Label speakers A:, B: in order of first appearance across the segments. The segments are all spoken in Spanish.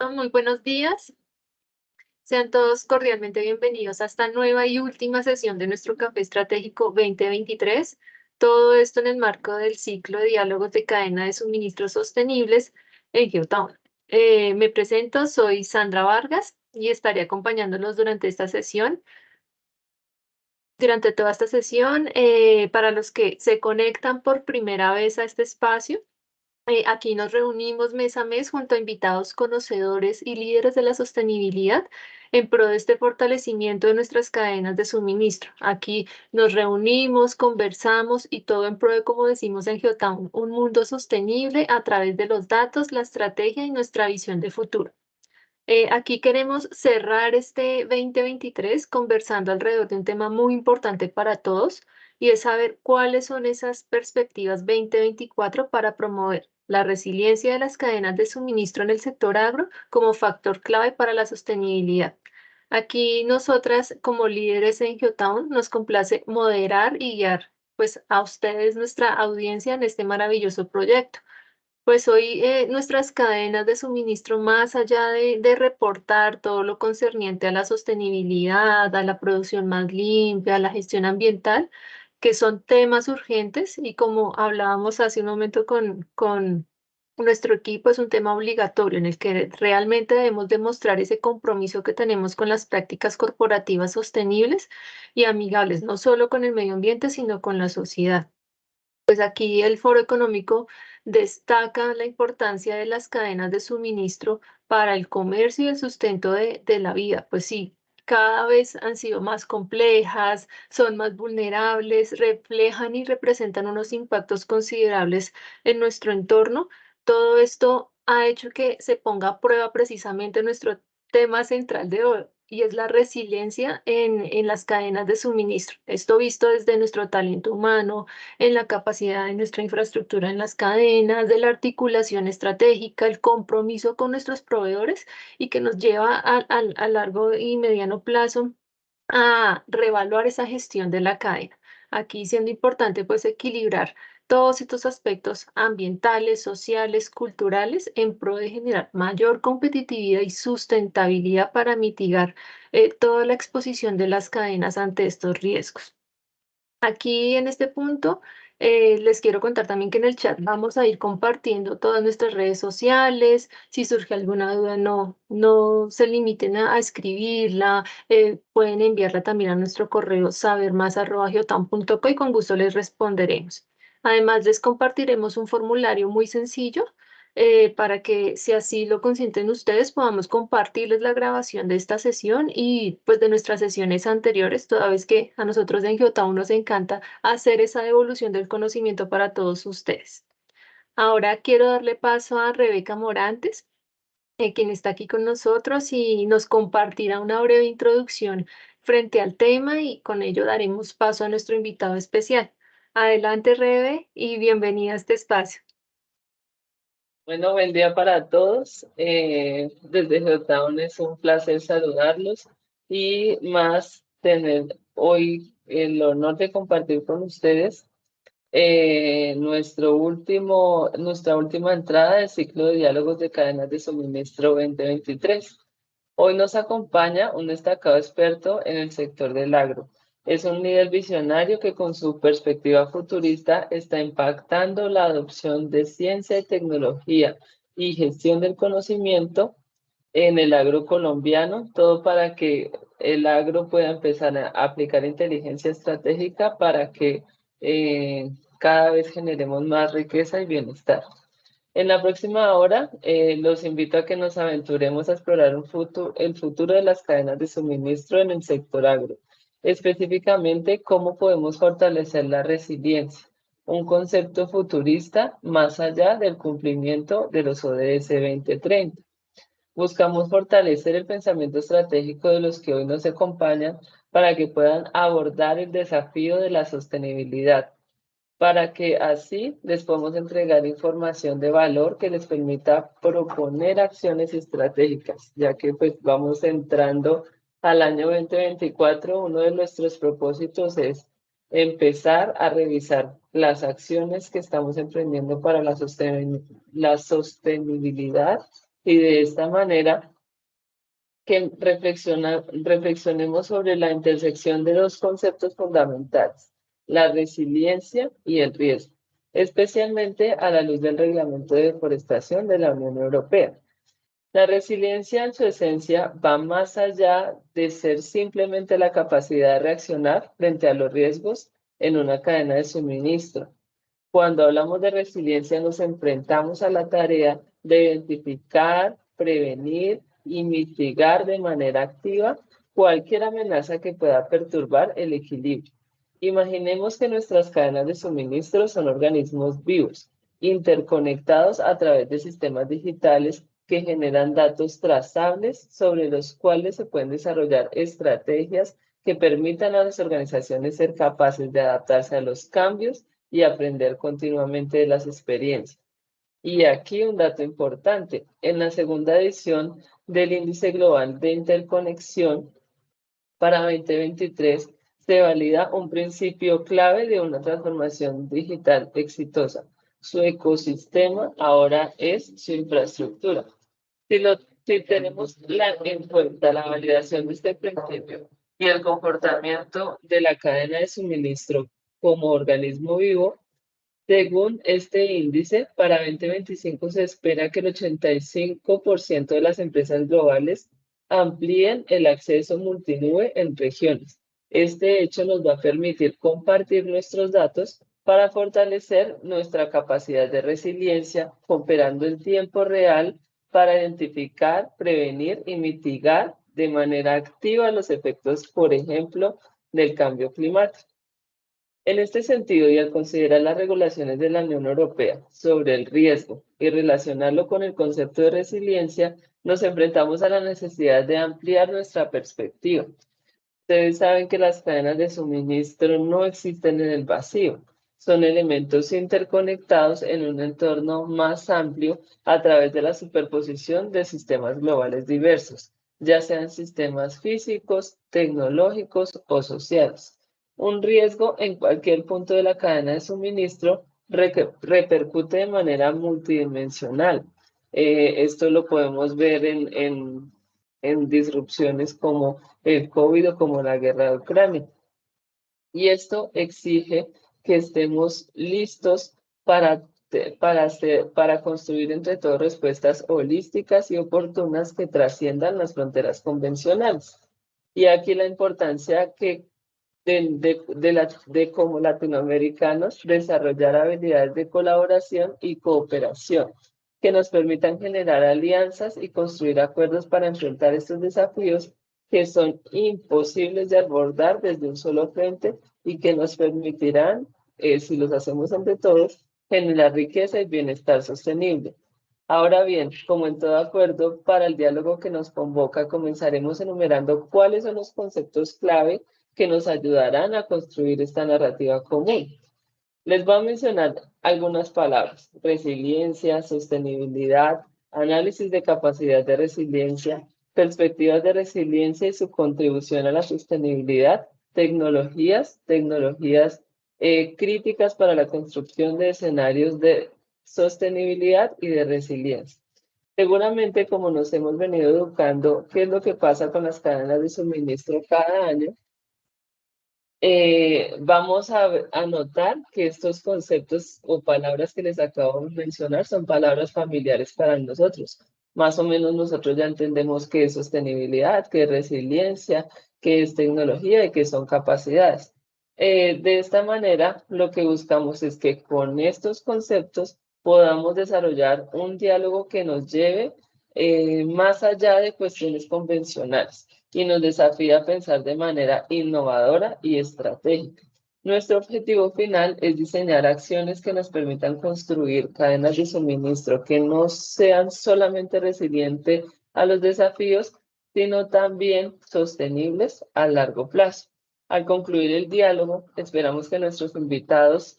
A: Perfecto, muy buenos días. Sean todos cordialmente bienvenidos a esta nueva y última sesión de nuestro Café Estratégico 2023. Todo esto en el marco del ciclo de diálogos de cadena de suministros sostenibles en Geotown. Me presento, soy Sandra Vargas y estaré acompañándolos durante esta sesión. Durante toda esta sesión, para los que se conectan por primera vez a este espacio, aquí nos reunimos mes a mes junto a invitados conocedores y líderes de la sostenibilidad en pro de este fortalecimiento de nuestras cadenas de suministro. Aquí nos reunimos, conversamos y todo en pro de, como decimos en Geotown, un mundo sostenible a través de los datos, la estrategia y nuestra visión de futuro. Aquí queremos cerrar este 2023 conversando alrededor de un tema muy importante para todos y es saber cuáles son esas perspectivas 2024 para promover la resiliencia de las cadenas de suministro en el sector agro como factor clave para la sostenibilidad. Aquí nosotras como líderes en Geotown nos complace moderar y guiar pues a ustedes, nuestra audiencia, en este maravilloso proyecto. Pues hoy nuestras cadenas de suministro, más allá de reportar todo lo concerniente a la sostenibilidad, a la producción más limpia, a la gestión ambiental, que son temas urgentes y como hablábamos hace un momento con nuestro equipo, es un tema obligatorio en el que realmente debemos demostrar ese compromiso que tenemos con las prácticas corporativas sostenibles y amigables, no solo con el medio ambiente, sino con la sociedad. Pues aquí el Foro Económico destaca la importancia de las cadenas de suministro para el comercio y el sustento de la vida. Pues sí, cada vez han sido más complejas, son más vulnerables, reflejan y representan unos impactos considerables en nuestro entorno. Todo esto ha hecho que se ponga a prueba precisamente nuestro tema central de hoy, y es la resiliencia en las cadenas de suministro. Esto visto desde nuestro talento humano, en la capacidad de nuestra infraestructura en las cadenas, de la articulación estratégica, el compromiso con nuestros proveedores y que nos lleva a largo y mediano plazo a reevaluar esa gestión de la cadena. Aquí siendo importante pues equilibrar todos estos aspectos ambientales, sociales, culturales en pro de generar mayor competitividad y sustentabilidad para mitigar toda la exposición de las cadenas ante estos riesgos. Aquí en este punto les quiero contar también que en el chat vamos a ir compartiendo todas nuestras redes sociales. Si surge alguna duda, no se limiten a escribirla. Pueden enviarla también a nuestro correo sabermas@geotam.co y con gusto les responderemos. Además, les compartiremos un formulario muy sencillo para que, si así lo consienten ustedes, podamos compartirles la grabación de esta sesión y pues de nuestras sesiones anteriores, toda vez que a nosotros en Geotown nos encanta hacer esa devolución del conocimiento para todos ustedes. Ahora quiero darle paso a Rebeca Morantes, quien está aquí con nosotros y nos compartirá una breve introducción frente al tema y con ello daremos paso a nuestro invitado especial. Adelante, Rebe, y bienvenida a este espacio.
B: Bueno, buen día para todos. Desde Geotown es un placer saludarlos y más tener hoy el honor de compartir con ustedes nuestra última entrada del ciclo de diálogos de cadenas de suministro 2023. Hoy nos acompaña un destacado experto en el sector del agro. Es un líder visionario que con su perspectiva futurista está impactando la adopción de ciencia y tecnología y gestión del conocimiento en el agro colombiano, todo para que el agro pueda empezar a aplicar inteligencia estratégica para que cada vez generemos más riqueza y bienestar. En la próxima hora, los invito a que nos aventuremos a explorar el futuro de las cadenas de suministro en el sector agro, específicamente cómo podemos fortalecer la resiliencia, un concepto futurista más allá del cumplimiento de los ODS 2030. Buscamos fortalecer el pensamiento estratégico de los que hoy nos acompañan para que puedan abordar el desafío de la sostenibilidad, para que así les podamos entregar información de valor que les permita proponer acciones estratégicas, ya que pues vamos entrando al año 2024. Uno de nuestros propósitos es empezar a revisar las acciones que estamos emprendiendo para la sostenibilidad y de esta manera que reflexionemos sobre la intersección de dos conceptos fundamentales, la resiliencia y el riesgo, especialmente a la luz del Reglamento de Deforestación de la Unión Europea. La resiliencia en su esencia va más allá de ser simplemente la capacidad de reaccionar frente a los riesgos en una cadena de suministro. Cuando hablamos de resiliencia nos enfrentamos a la tarea de identificar, prevenir y mitigar de manera activa cualquier amenaza que pueda perturbar el equilibrio. Imaginemos que nuestras cadenas de suministro son organismos vivos, interconectados a través de sistemas digitales que generan datos trazables sobre los cuales se pueden desarrollar estrategias que permitan a las organizaciones ser capaces de adaptarse a los cambios y aprender continuamente de las experiencias. Y aquí un dato importante, en la segunda edición del Índice Global de Interconexión para 2023 se valida un principio clave de una transformación digital exitosa. Su ecosistema ahora es su infraestructura. Si tenemos en cuenta la validación de este principio y el comportamiento de la cadena de suministro como organismo vivo, según este índice, para 2025 se espera que el 85% de las empresas globales amplíen el acceso multinube en regiones. Este hecho nos va a permitir compartir nuestros datos para fortalecer nuestra capacidad de resiliencia, cooperando en tiempo real para identificar, prevenir y mitigar de manera activa los efectos, por ejemplo, del cambio climático. En este sentido, y al considerar las regulaciones de la Unión Europea sobre el riesgo y relacionarlo con el concepto de resiliencia, nos enfrentamos a la necesidad de ampliar nuestra perspectiva. Ustedes saben que las cadenas de suministro no existen en el vacío, son elementos interconectados en un entorno más amplio a través de la superposición de sistemas globales diversos, ya sean sistemas físicos, tecnológicos o sociales. Un riesgo en cualquier punto de la cadena de suministro repercute de manera multidimensional. Esto lo podemos ver en disrupciones como el COVID o como la guerra de Ucrania. Y esto exige que estemos listos para construir entre todos respuestas holísticas y oportunas que trasciendan las fronteras convencionales. Y aquí la importancia de como latinoamericanos desarrollar habilidades de colaboración y cooperación que nos permitan generar alianzas y construir acuerdos para enfrentar estos desafíos que son imposibles de abordar desde un solo frente y que nos permitirán, si los hacemos entre todos, generar riqueza y bienestar sostenible. Ahora bien, como en todo acuerdo, para el diálogo que nos convoca, comenzaremos enumerando cuáles son los conceptos clave que nos ayudarán a construir esta narrativa común. Les voy a mencionar algunas palabras: resiliencia, sostenibilidad, análisis de capacidad de resiliencia, perspectivas de resiliencia y su contribución a la sostenibilidad, tecnologías críticas para la construcción de escenarios de sostenibilidad y de resiliencia. Seguramente, como nos hemos venido educando, ¿qué es lo que pasa con las cadenas de suministro cada año? Vamos a notar que estos conceptos o palabras que les acabo de mencionar son palabras familiares para nosotros. Más o menos nosotros ya entendemos qué es sostenibilidad, qué es resiliencia, qué es tecnología y qué son capacidades. De esta manera, lo que buscamos es que con estos conceptos podamos desarrollar un diálogo que nos lleve más allá de cuestiones convencionales y nos desafía a pensar de manera innovadora y estratégica. Nuestro objetivo final es diseñar acciones que nos permitan construir cadenas de suministro que no sean solamente resilientes a los desafíos, sino también sostenibles a largo plazo. Al concluir el diálogo, esperamos que nuestros invitados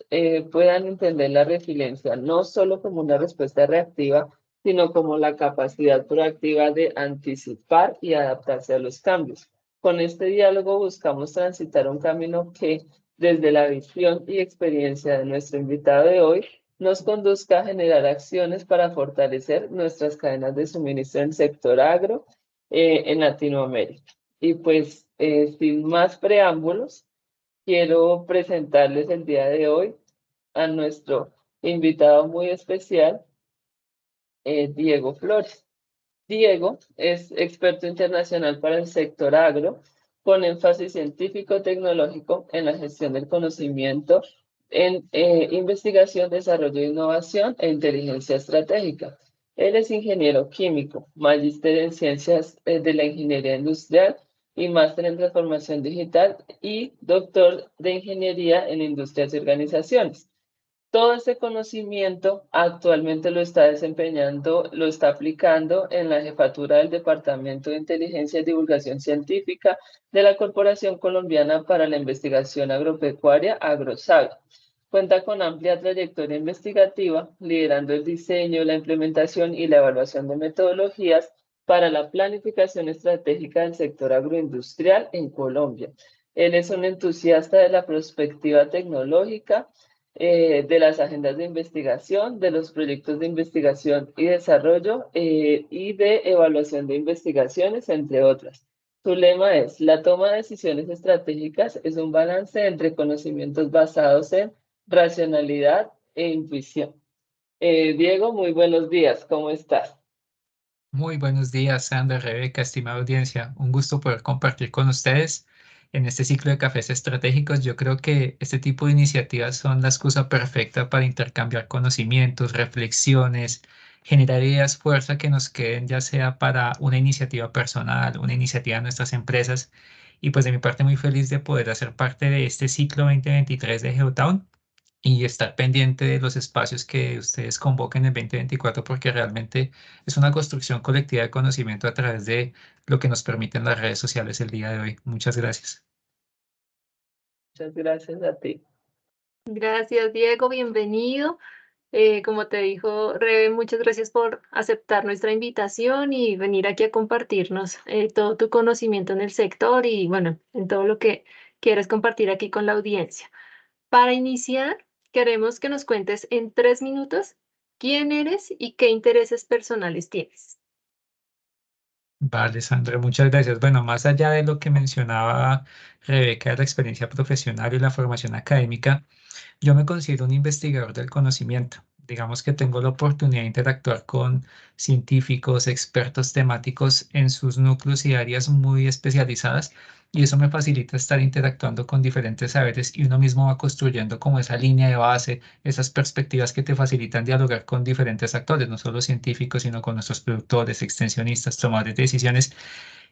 B: puedan entender la resiliencia no solo como una respuesta reactiva, sino como la capacidad proactiva de anticipar y adaptarse a los cambios. Con este diálogo buscamos transitar un camino que, desde la visión y experiencia de nuestro invitado de hoy, nos conduzca a generar acciones para fortalecer nuestras cadenas de suministro en el sector agro en Latinoamérica. Y pues, sin más preámbulos, quiero presentarles el día de hoy a nuestro invitado muy especial, Diego Flores. Diego es experto internacional para el sector agro, con énfasis científico-tecnológico en la gestión del conocimiento, en investigación, desarrollo e innovación e inteligencia estratégica. Él es ingeniero químico, magíster en ciencias de la ingeniería industrial y máster en transformación digital y doctor de ingeniería en industrias y organizaciones. Todo ese conocimiento actualmente lo está desempeñando, lo está aplicando en la jefatura del Departamento de Inteligencia y Divulgación Científica de la Corporación Colombiana para la Investigación Agropecuaria, AgroSaga. Cuenta con amplia trayectoria investigativa, liderando el diseño, la implementación y la evaluación de metodologías para la planificación estratégica del sector agroindustrial en Colombia. Él es un entusiasta de la perspectiva tecnológica, de las agendas de investigación, de los proyectos de investigación y desarrollo y de evaluación de investigaciones, entre otras. Su lema es: la toma de decisiones estratégicas es un balance entre conocimientos basados en racionalidad e intuición. Diego, muy buenos días, ¿cómo estás?
C: Muy buenos días, Sandra, Rebeca, estimada audiencia. Un gusto poder compartir con ustedes en este ciclo de cafés estratégicos. Yo creo que este tipo de iniciativas son la excusa perfecta para intercambiar conocimientos, reflexiones, generar ideas fuerza que nos queden ya sea para una iniciativa personal, una iniciativa de nuestras empresas. Y pues de mi parte muy feliz de poder hacer parte de este ciclo 2023 de Geotown y estar pendiente de los espacios que ustedes convoquen en 2024 porque realmente es una construcción colectiva de conocimiento a través de lo que nos permiten las redes sociales el día de hoy. Muchas gracias.
B: Muchas gracias a ti.
A: Gracias, Diego, bienvenido. Como te dijo Rebe, muchas gracias por aceptar nuestra invitación y venir aquí a compartirnos todo tu conocimiento en el sector y bueno, en todo lo que quieres compartir aquí con la audiencia. Para iniciar, queremos que nos cuentes en 3 minutos quién eres y qué intereses personales tienes.
C: Vale, Sandra, muchas gracias. Bueno, más allá de lo que mencionaba Rebeca de la experiencia profesional y la formación académica, yo me considero un investigador del conocimiento. Digamos que tengo la oportunidad de interactuar con científicos, expertos temáticos en sus núcleos y áreas muy especializadas y eso me facilita estar interactuando con diferentes saberes y uno mismo va construyendo como esa línea de base, esas perspectivas que te facilitan dialogar con diferentes actores, no solo científicos, sino con nuestros productores, extensionistas, tomadores de decisiones.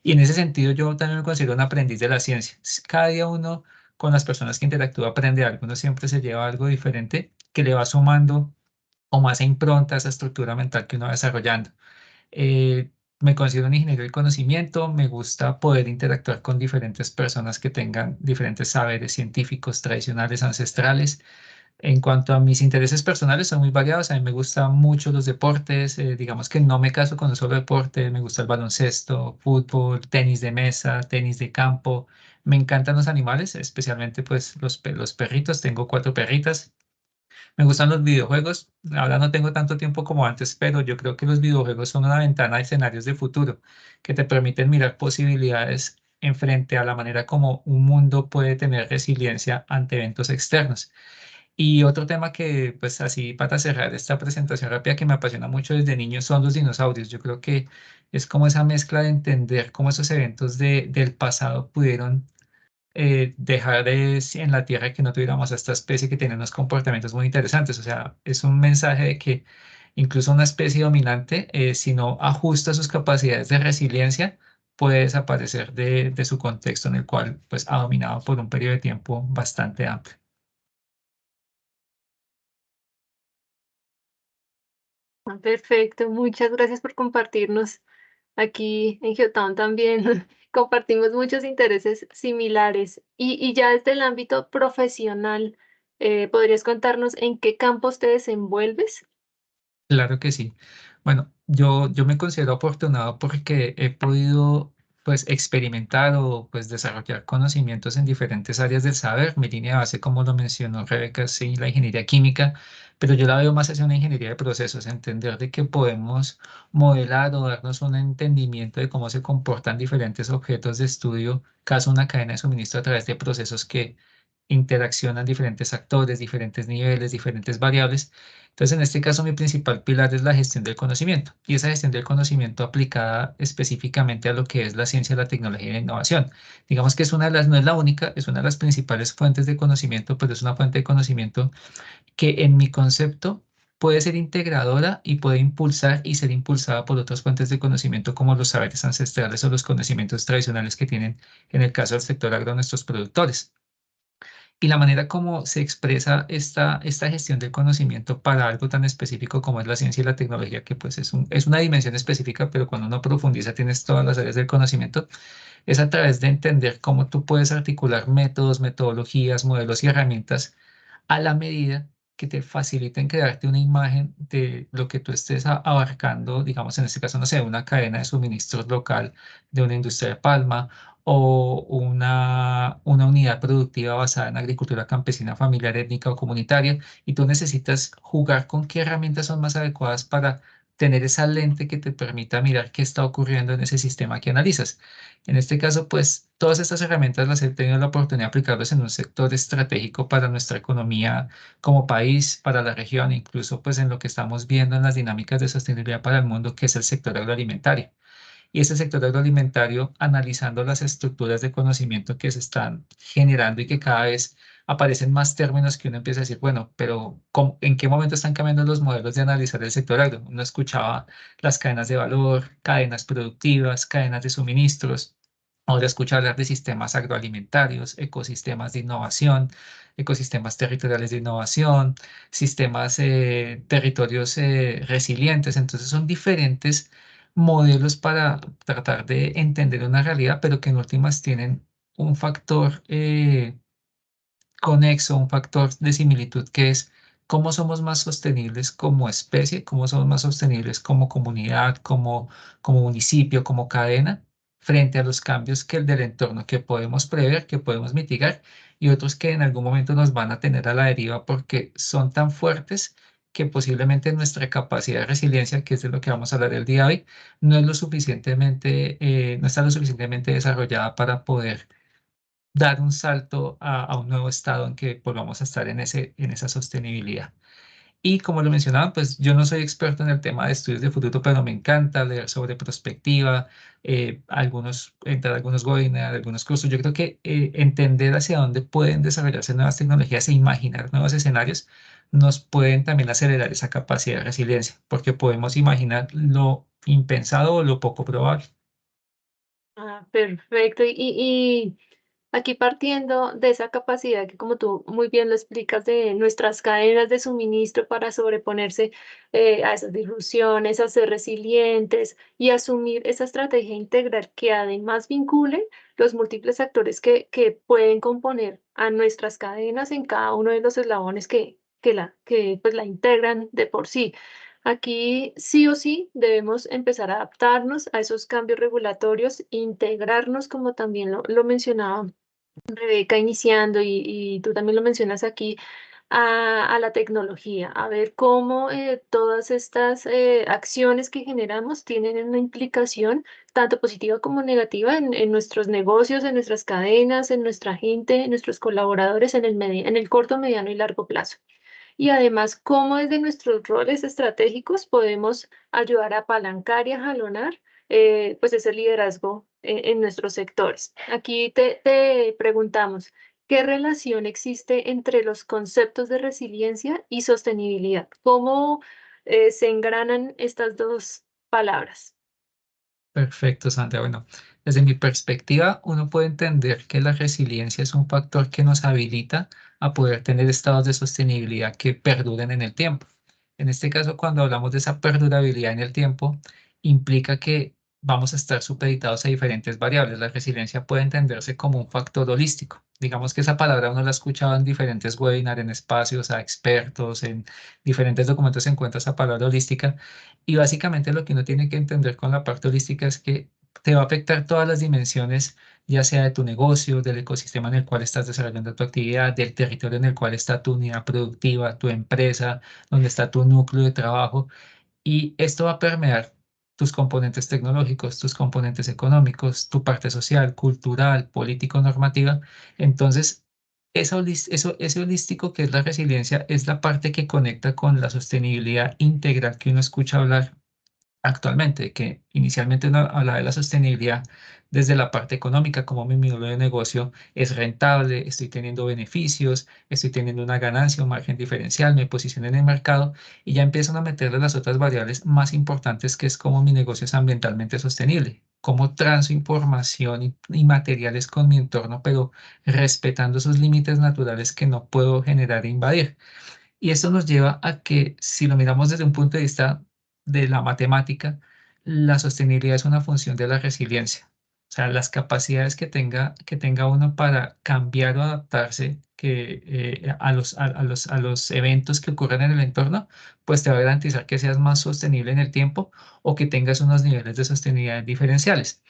C: Y en ese sentido yo también me considero un aprendiz de la ciencia. Cada día uno con las personas que interactúa aprende algo, uno siempre se lleva algo diferente que le va sumando o más impronta a esa estructura mental que uno va desarrollando. Eh, Me considero un ingeniero del conocimiento, me gusta poder interactuar con diferentes personas que tengan diferentes saberes científicos, tradicionales, ancestrales. En cuanto a mis intereses personales, son muy variados. A mí me gustan mucho los deportes. Digamos que no me caso con un solo deporte. Me gusta el baloncesto, fútbol, tenis de mesa, tenis de campo. Me encantan los animales, especialmente pues los perritos. Tengo 4 perritas. Me gustan los videojuegos. Ahora no tengo tanto tiempo como antes, pero yo creo que los videojuegos son una ventana a escenarios de futuro que te permiten mirar posibilidades en frente a la manera como un mundo puede tener resiliencia ante eventos externos. Y otro tema que, pues así para cerrar esta presentación rápida que me apasiona mucho desde niño son los dinosaurios. Yo creo que es como esa mezcla de entender cómo esos eventos del pasado pudieron dejar en la Tierra que no tuviéramos a esta especie que tiene unos comportamientos muy interesantes. O sea, es un mensaje de que incluso una especie dominante, si no ajusta sus capacidades de resiliencia, puede desaparecer de su contexto en el cual pues ha dominado por un periodo de tiempo bastante amplio.
A: Perfecto, muchas gracias por compartirnos. Aquí en Geotown también compartimos muchos intereses similares y ya desde el ámbito profesional, ¿podrías contarnos en qué campos te desenvuelves?
C: Claro que sí. Bueno, yo me considero afortunado porque he podido pues experimentar o pues desarrollar conocimientos en diferentes áreas del saber. Mi línea de base, como lo mencionó Rebeca, sí, la ingeniería química, pero yo la veo más hacia una ingeniería de procesos, entender de que podemos modelar o darnos un entendimiento de cómo se comportan diferentes objetos de estudio, caso una cadena de suministro a través de procesos que interaccionan diferentes actores, diferentes niveles, diferentes variables. Entonces, en este caso, mi principal pilar es la gestión del conocimiento y esa gestión del conocimiento aplicada específicamente a lo que es la ciencia, la tecnología y la innovación. Digamos que es una de las, no es la única, es una de las principales fuentes de conocimiento, pero es una fuente de conocimiento que en mi concepto puede ser integradora y puede impulsar y ser impulsada por otras fuentes de conocimiento como los saberes ancestrales o los conocimientos tradicionales que tienen, en el caso del sector agro, nuestros productores. Y la manera como se expresa esta gestión del conocimiento para algo tan específico como es la ciencia y la tecnología, que pues es una dimensión específica, pero cuando uno profundiza tienes todas las áreas del conocimiento, es a través de entender cómo tú puedes articular métodos, metodologías, modelos y herramientas a la medida que te faciliten crearte una imagen de lo que tú estés abarcando, digamos en este caso, no sé, una cadena de suministros local de una industria de palma o una unidad productiva basada en agricultura campesina, familiar, étnica o comunitaria, y tú necesitas jugar con qué herramientas son más adecuadas para tener esa lente que te permita mirar qué está ocurriendo en ese sistema que analizas. En este caso, pues todas estas herramientas las he tenido la oportunidad de aplicarlas en un sector estratégico para nuestra economía como país, para la región, incluso pues en lo que estamos viendo en las dinámicas de sostenibilidad para el mundo, que es el sector agroalimentario. Y ese sector agroalimentario, analizando las estructuras de conocimiento que se están generando y que cada vez aparecen más términos que uno empieza a decir, bueno, pero ¿en qué momento están cambiando los modelos de analizar el sector agro? Uno escuchaba las cadenas de valor, cadenas productivas, cadenas de suministros. Ahora escucha hablar de sistemas agroalimentarios, ecosistemas de innovación, ecosistemas territoriales de innovación, sistemas, territorios resilientes. Entonces son diferentes modelos para tratar de entender una realidad, pero que en últimas tienen un factor conexo, un factor de similitud que es cómo somos más sostenibles como especie, cómo somos más sostenibles como comunidad, como municipio, como cadena, frente a los cambios que el del entorno que podemos prever, que podemos mitigar y otros que en algún momento nos van a tener a la deriva porque son tan fuertes que posiblemente nuestra capacidad de resiliencia, que es de lo que vamos a hablar el día de hoy, no es lo suficientemente, no está lo suficientemente desarrollada para poder dar un salto a un nuevo estado en que volvamos a estar en esa sostenibilidad. Y como lo mencionaba, pues yo no soy experto en el tema de estudios de futuro, pero me encanta leer sobre prospectiva, entrar a algunos webinars, algunos cursos. Yo creo que entender hacia dónde pueden desarrollarse nuevas tecnologías e imaginar nuevos escenarios nos pueden también acelerar esa capacidad de resiliencia, porque podemos imaginar lo impensado o lo poco probable.
A: Ah, perfecto. Y aquí partiendo de esa capacidad que como tú muy bien lo explicas de nuestras cadenas de suministro para sobreponerse a esas disrupciones, a ser resilientes y asumir esa estrategia integral que además vincule los múltiples actores que pueden componer a nuestras cadenas en cada uno de los eslabones que pues la integran de por sí. Aquí sí o sí debemos empezar a adaptarnos a esos cambios regulatorios, integrarnos, como también lo mencionaba Rebeca, iniciando, y tú también lo mencionas aquí, a la tecnología, a ver cómo todas estas acciones que generamos tienen una implicación tanto positiva como negativa en nuestros negocios, en nuestras cadenas, en nuestra gente, en nuestros colaboradores, en el corto, mediano y largo plazo. Y además, cómo desde nuestros roles estratégicos podemos ayudar a apalancar y a jalonar pues ese liderazgo en nuestros sectores. Aquí te preguntamos, ¿qué relación existe entre los conceptos de resiliencia y sostenibilidad? ¿Cómo se engranan estas dos palabras?
C: Perfecto, Sandra. Bueno, desde mi perspectiva, uno puede entender que la resiliencia es un factor que nos habilita a poder tener estados de sostenibilidad que perduren en el tiempo. En este caso, cuando hablamos de esa perdurabilidad en el tiempo, implica que vamos a estar supeditados a diferentes variables. La resiliencia puede entenderse como un factor holístico. Digamos que esa palabra uno la ha escuchado en diferentes webinars, en espacios, a expertos, en diferentes documentos se encuentra esa palabra holística y básicamente lo que uno tiene que entender con la parte holística es que te va a afectar todas las dimensiones, ya sea de tu negocio, del ecosistema en el cual estás desarrollando tu actividad, del territorio en el cual está tu unidad productiva, tu empresa, donde está tu núcleo de trabajo. Y esto va a permear tus componentes tecnológicos, tus componentes económicos, tu parte social, cultural, político, normativa. Entonces, ese holístico que es la resiliencia es la parte que conecta con la sostenibilidad integral que uno escucha hablar actualmente, que inicialmente uno habla de la sostenibilidad desde la parte económica, como mi modelo de negocio es rentable, estoy teniendo beneficios, estoy teniendo una ganancia, un margen diferencial, me posiciono en el mercado y ya empiezan a meterle las otras variables más importantes, que es cómo mi negocio es ambientalmente sostenible, cómo transo información y materiales con mi entorno, pero respetando esos límites naturales que no puedo generar e invadir. Y esto nos lleva a que, si lo miramos desde un punto de vista de la matemática, la sostenibilidad es una función de la resiliencia. O sea, las capacidades que tenga uno para cambiar o adaptarse a los eventos que ocurren en el entorno, pues te va a garantizar que seas más sostenible en el tiempo o que tengas unos niveles de sostenibilidad diferenciales.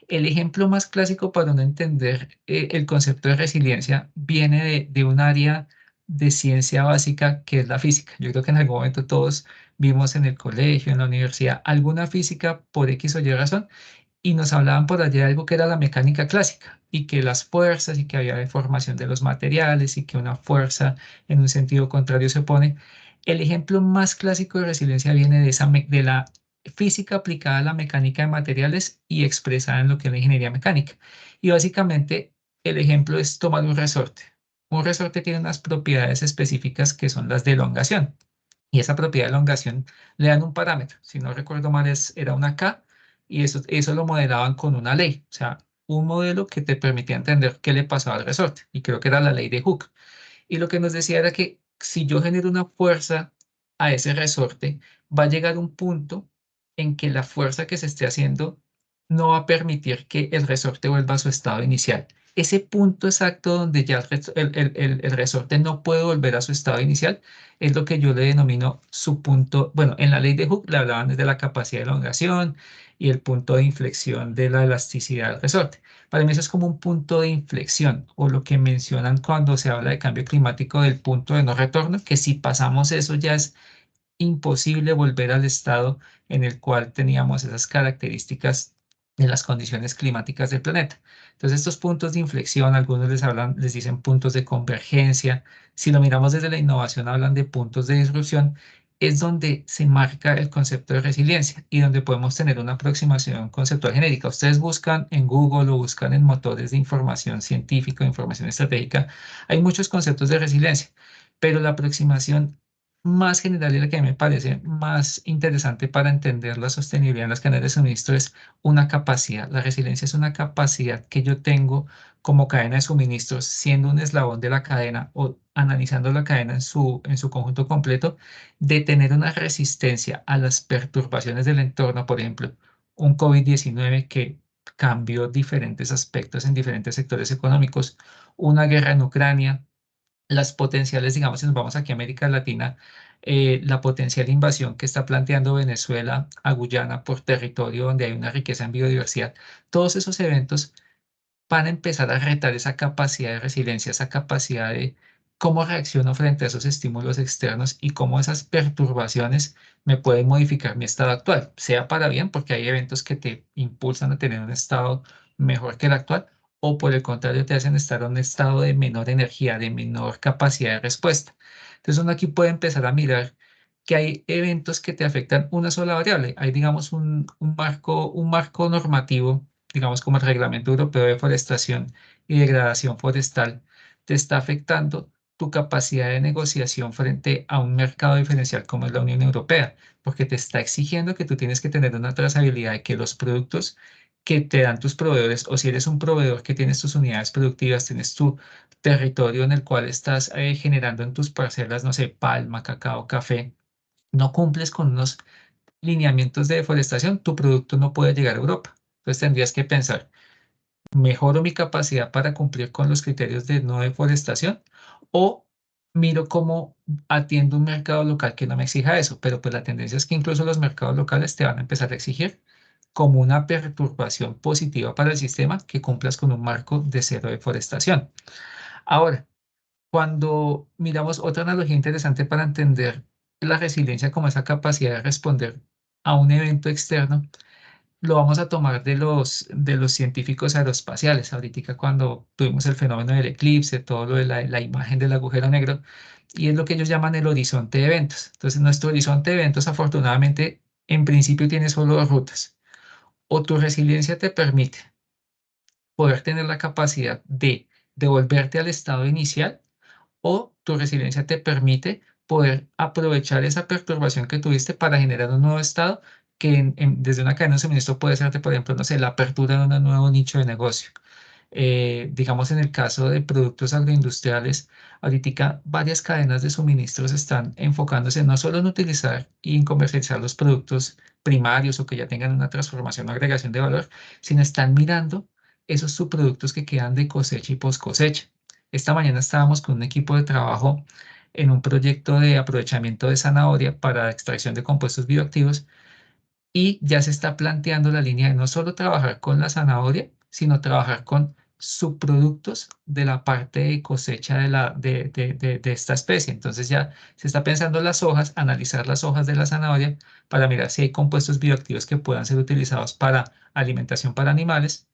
C: El ejemplo más clásico para uno entender el concepto de resiliencia viene de un área de ciencia básica que es la física. Yo creo que en algún momento todos vimos en el colegio, en la universidad, alguna física por X o Y razón y nos hablaban por allá de algo que era la mecánica clásica y que las fuerzas y que había deformación de los materiales y que una fuerza en un sentido contrario se opone. El ejemplo más clásico de resiliencia viene de la física aplicada a la mecánica de materiales y expresada en lo que es la ingeniería mecánica. Y básicamente el ejemplo es tomar un resorte. Un resorte tiene unas propiedades específicas que son las de elongación. Y esa propiedad de elongación le dan un parámetro. Si no recuerdo mal, era una K y eso lo modelaban con una ley. O sea, un modelo que te permitía entender qué le pasaba al resorte. Y creo que era la ley de Hooke. Y lo que nos decía era que si yo genero una fuerza a ese resorte, va a llegar un punto en que la fuerza que se esté haciendo no va a permitir que el resorte vuelva a su estado inicial. Ese punto exacto donde ya el resorte no puede volver a su estado inicial es lo que yo le denomino su punto. Bueno, en la ley de Hooke le hablaban desde la capacidad de elongación y el punto de inflexión de la elasticidad del resorte. Para mí eso es como un punto de inflexión o lo que mencionan cuando se habla de cambio climático del punto de no retorno, que si pasamos eso ya es imposible volver al estado en el cual teníamos esas características de las condiciones climáticas del planeta. Entonces estos puntos de inflexión, algunos les dicen puntos de convergencia. Si lo miramos desde la innovación, hablan de puntos de disrupción. Es donde se marca el concepto de resiliencia y donde podemos tener una aproximación conceptual genérica. Ustedes buscan en Google o buscan en motores de información científica, información estratégica, hay muchos conceptos de resiliencia, pero la aproximación más general y la que a mí me parece más interesante para entender la sostenibilidad en las cadenas de suministro es una capacidad. La resiliencia es una capacidad que yo tengo como cadena de suministros, siendo un eslabón de la cadena o analizando la cadena en su conjunto completo, de tener una resistencia a las perturbaciones del entorno, por ejemplo, un COVID-19 que cambió diferentes aspectos en diferentes sectores económicos, una guerra en Ucrania, las potenciales, digamos, si nos vamos aquí a América Latina, la potencial invasión que está planteando Venezuela a Guyana por territorio donde hay una riqueza en biodiversidad, todos esos eventos van a empezar a retar esa capacidad de resiliencia, esa capacidad de cómo reacciono frente a esos estímulos externos y cómo esas perturbaciones me pueden modificar mi estado actual, sea para bien, porque hay eventos que te impulsan a tener un estado mejor que el actual, o por el contrario te hacen estar en un estado de menor energía, de menor capacidad de respuesta. Entonces uno aquí puede empezar a mirar que hay eventos que te afectan una sola variable. Hay, digamos, un marco normativo, digamos, como el Reglamento Europeo de Forestación y Degradación Forestal, te está afectando tu capacidad de negociación frente a un mercado diferencial como es la Unión Europea, porque te está exigiendo que tú tienes que tener una trazabilidad de que los productos que te dan tus proveedores, o si eres un proveedor que tienes tus unidades productivas, tienes tu territorio en el cual estás generando en tus parcelas, no sé, palma, cacao, café, no cumples con unos lineamientos de deforestación, tu producto no puede llegar a Europa. Entonces tendrías que pensar, ¿mejoro mi capacidad para cumplir con los criterios de no deforestación o miro cómo atiendo un mercado local que no me exija eso? Pero pues la tendencia es que incluso los mercados locales te van a empezar a exigir como una perturbación positiva para el sistema que cumplas con un marco de cero deforestación. Ahora, cuando miramos otra analogía interesante para entender la resiliencia como esa capacidad de responder a un evento externo, lo vamos a tomar de los científicos aeroespaciales. Ahorita cuando tuvimos el fenómeno del eclipse, todo lo de la imagen del agujero negro, y es lo que ellos llaman el horizonte de eventos. Entonces, nuestro horizonte de eventos, afortunadamente, en principio tiene solo dos rutas. O tu resiliencia te permite poder tener la capacidad de devolverte al estado inicial, o tu resiliencia te permite poder aprovechar esa perturbación que tuviste para generar un nuevo estado que desde una cadena de suministro puede ser, por ejemplo, no sé, la apertura de un nuevo nicho de negocio. Digamos, en el caso de productos agroindustriales, ahorita varias cadenas de suministros están enfocándose no solo en utilizar y en comercializar los productos primarios o que ya tengan una transformación o agregación de valor, sino están mirando esos subproductos que quedan de cosecha y post cosecha. Esta mañana estábamos con un equipo de trabajo en un proyecto de aprovechamiento de zanahoria para extracción de compuestos bioactivos y ya se está planteando la línea de no solo trabajar con la zanahoria, sino trabajar con subproductos de la parte de cosecha de esta especie. Entonces ya se está pensando las hojas, analizar las hojas de la zanahoria para mirar si hay compuestos bioactivos que puedan ser utilizados para alimentación para animales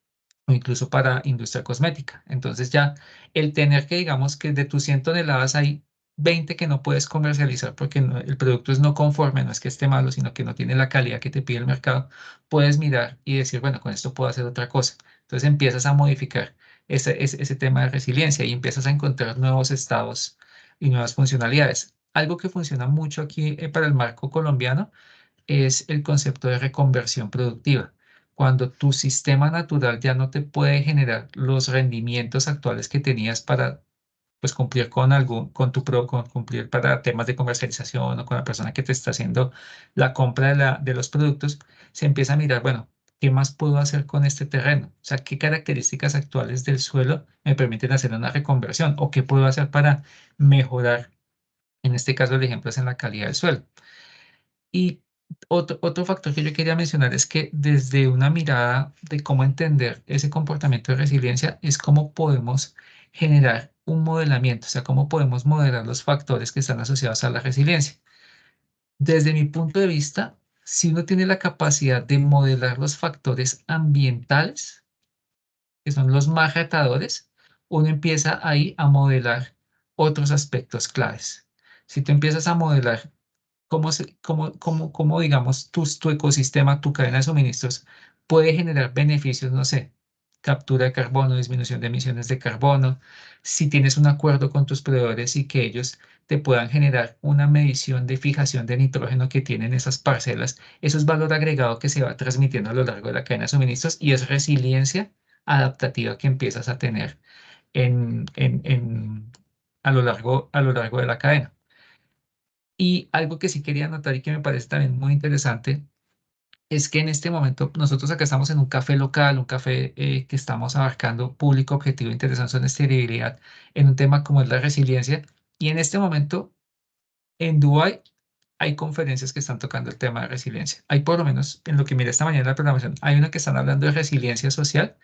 C: o incluso para industria cosmética. Entonces ya el tener que, digamos, que de tus 100 toneladas hay 20 que no puedes comercializar porque el producto es no conforme, no es que esté malo, sino que no tiene la calidad que te pide el mercado, puedes mirar y decir, bueno, con esto puedo hacer otra cosa. Entonces empiezas a modificar ese tema de resiliencia y empiezas a encontrar nuevos estados y nuevas funcionalidades. Algo que funciona mucho aquí para el marco colombiano es el concepto de reconversión productiva. Cuando tu sistema natural ya no te puede generar los rendimientos actuales que tenías para pues cumplir con cumplir para temas de comercialización o con la persona que te está haciendo la compra de los productos, se empieza a mirar, bueno, ¿qué más puedo hacer con este terreno? O sea, ¿qué características actuales del suelo me permiten hacer una reconversión? ¿O qué puedo hacer para mejorar? En este caso, el ejemplo es en la calidad del suelo. Y otro factor que yo quería mencionar es que desde una mirada de cómo entender ese comportamiento de resiliencia es cómo podemos generar un modelamiento, o sea, cómo podemos modelar los factores que están asociados a la resiliencia. Desde mi punto de vista, si uno tiene la capacidad de modelar los factores ambientales, que son los más retadores, uno empieza ahí a modelar otros aspectos claves. Si tú empiezas a modelar cómo, digamos, tu ecosistema, tu cadena de suministros puede generar beneficios, no sé, captura de carbono, disminución de emisiones de carbono, si tienes un acuerdo con tus proveedores y que ellos te puedan generar una medición de fijación de nitrógeno que tienen esas parcelas, eso es valor agregado que se va transmitiendo a lo largo de la cadena de suministros y es resiliencia adaptativa que empiezas a tener a lo largo de la cadena. Y algo que sí quería anotar y que me parece también muy interesante es que en este momento nosotros acá estamos en un café local, un café que estamos abarcando público objetivo interesado en estabilidad, en un tema como es la resiliencia. Y en este momento en Dubái hay conferencias que están tocando el tema de resiliencia. Hay por lo menos en lo que miré esta mañana en la programación, hay una que están hablando de resiliencia social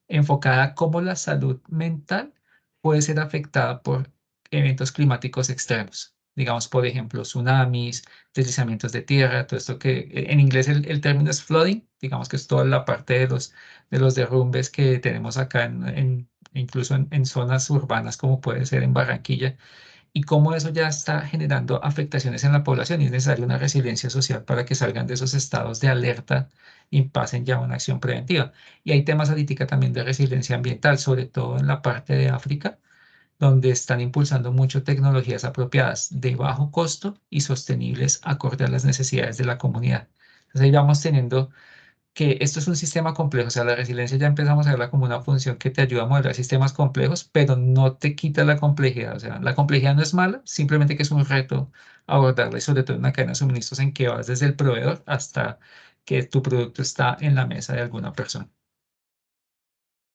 C: enfocada a cómo la salud mental puede ser afectada por eventos climáticos extremos. Digamos, por ejemplo, tsunamis, deslizamientos de tierra, todo esto que en inglés el término es flooding, digamos que es toda la parte de los derrumbes que tenemos acá, incluso en zonas urbanas como puede ser en Barranquilla, y cómo eso ya está generando afectaciones en la población y es necesaria una resiliencia social para que salgan de esos estados de alerta y pasen ya a una acción preventiva. Y hay temas ahorita también de resiliencia ambiental, sobre todo en la parte de África, donde están impulsando mucho tecnologías apropiadas de bajo costo y sostenibles acorde a las necesidades de la comunidad. Entonces ahí vamos teniendo que esto es un sistema complejo, o sea, la resiliencia ya empezamos a verla como una función que te ayuda a modelar sistemas complejos, pero no te quita la complejidad, o sea, la complejidad no es mala, simplemente que es un reto abordarla y sobre todo en una cadena de suministros en que vas desde el proveedor hasta que tu producto está en la mesa de alguna persona.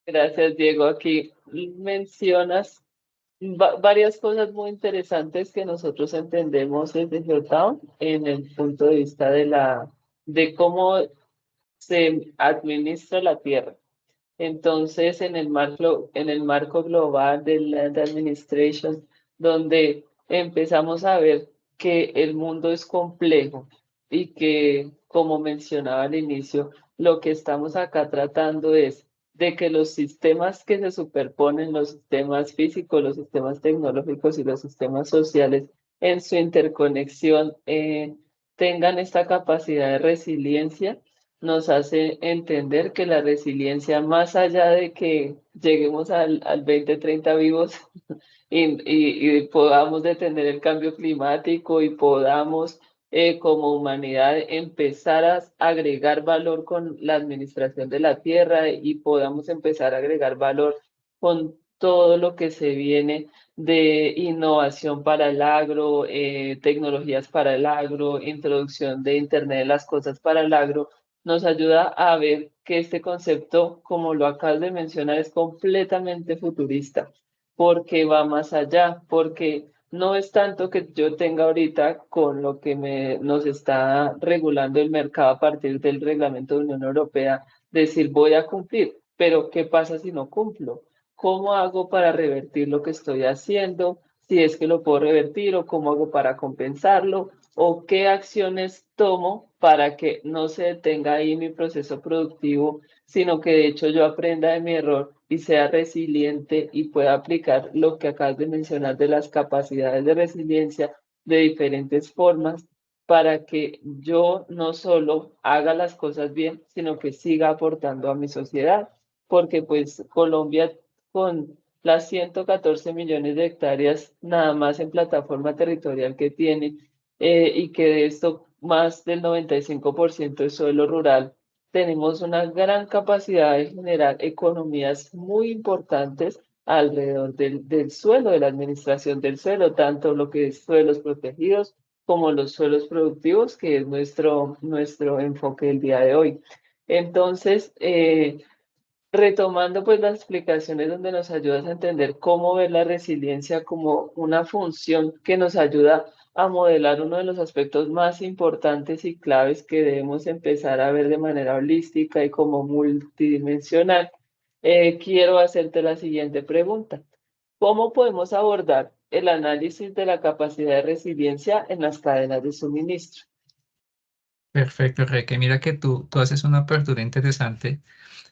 B: Gracias, Diego. Aquí mencionas varias cosas muy interesantes que nosotros entendemos desde Geotown en el punto de vista de cómo se administra la tierra. Entonces, en el marco global del Land Administration, donde empezamos a ver que el mundo es complejo y que, como mencionaba al inicio, lo que estamos acá tratando es de que los sistemas que se superponen, los sistemas físicos, los sistemas tecnológicos y los sistemas sociales, en su interconexión, tengan esta capacidad de resiliencia, nos hace entender que la resiliencia, más allá de que lleguemos al 2030 vivos y podamos detener el cambio climático y podamos como humanidad empezar a agregar valor con la administración de la tierra y podamos empezar a agregar valor con todo lo que se viene de innovación para el agro, tecnologías para el agro, introducción de Internet de las cosas para el agro, nos ayuda a ver que este concepto, como lo acabas de mencionar, es completamente futurista, porque va más allá, porque no es tanto que yo tenga ahorita con lo que nos está regulando el mercado a partir del reglamento de Unión Europea, decir voy a cumplir, pero ¿qué pasa si no cumplo? ¿Cómo hago para revertir lo que estoy haciendo? Si es que lo puedo revertir o cómo hago para compensarlo o qué acciones tomo para que no se detenga ahí mi proceso productivo, sino que de hecho yo aprenda de mi error y sea resiliente y pueda aplicar lo que acabas de mencionar de las capacidades de resiliencia de diferentes formas para que yo no solo haga las cosas bien, sino que siga aportando a mi sociedad, porque pues Colombia con las 114 millones de hectáreas nada más en plataforma territorial que tiene, y que de esto más del 95% es suelo rural, tenemos una gran capacidad de generar economías muy importantes alrededor del suelo, de la administración del suelo, tanto lo que es suelos protegidos como los suelos productivos, que es nuestro enfoque del día de hoy. Entonces, retomando pues las explicaciones donde nos ayudas a entender cómo ver la resiliencia como una función que nos ayuda a modelar uno de los aspectos más importantes y claves que debemos empezar a ver de manera holística y como multidimensional, quiero hacerte la siguiente pregunta. ¿Cómo podemos abordar el análisis de la capacidad de resiliencia en las cadenas de suministro?
C: Perfecto, Reque. Mira que tú haces una apertura interesante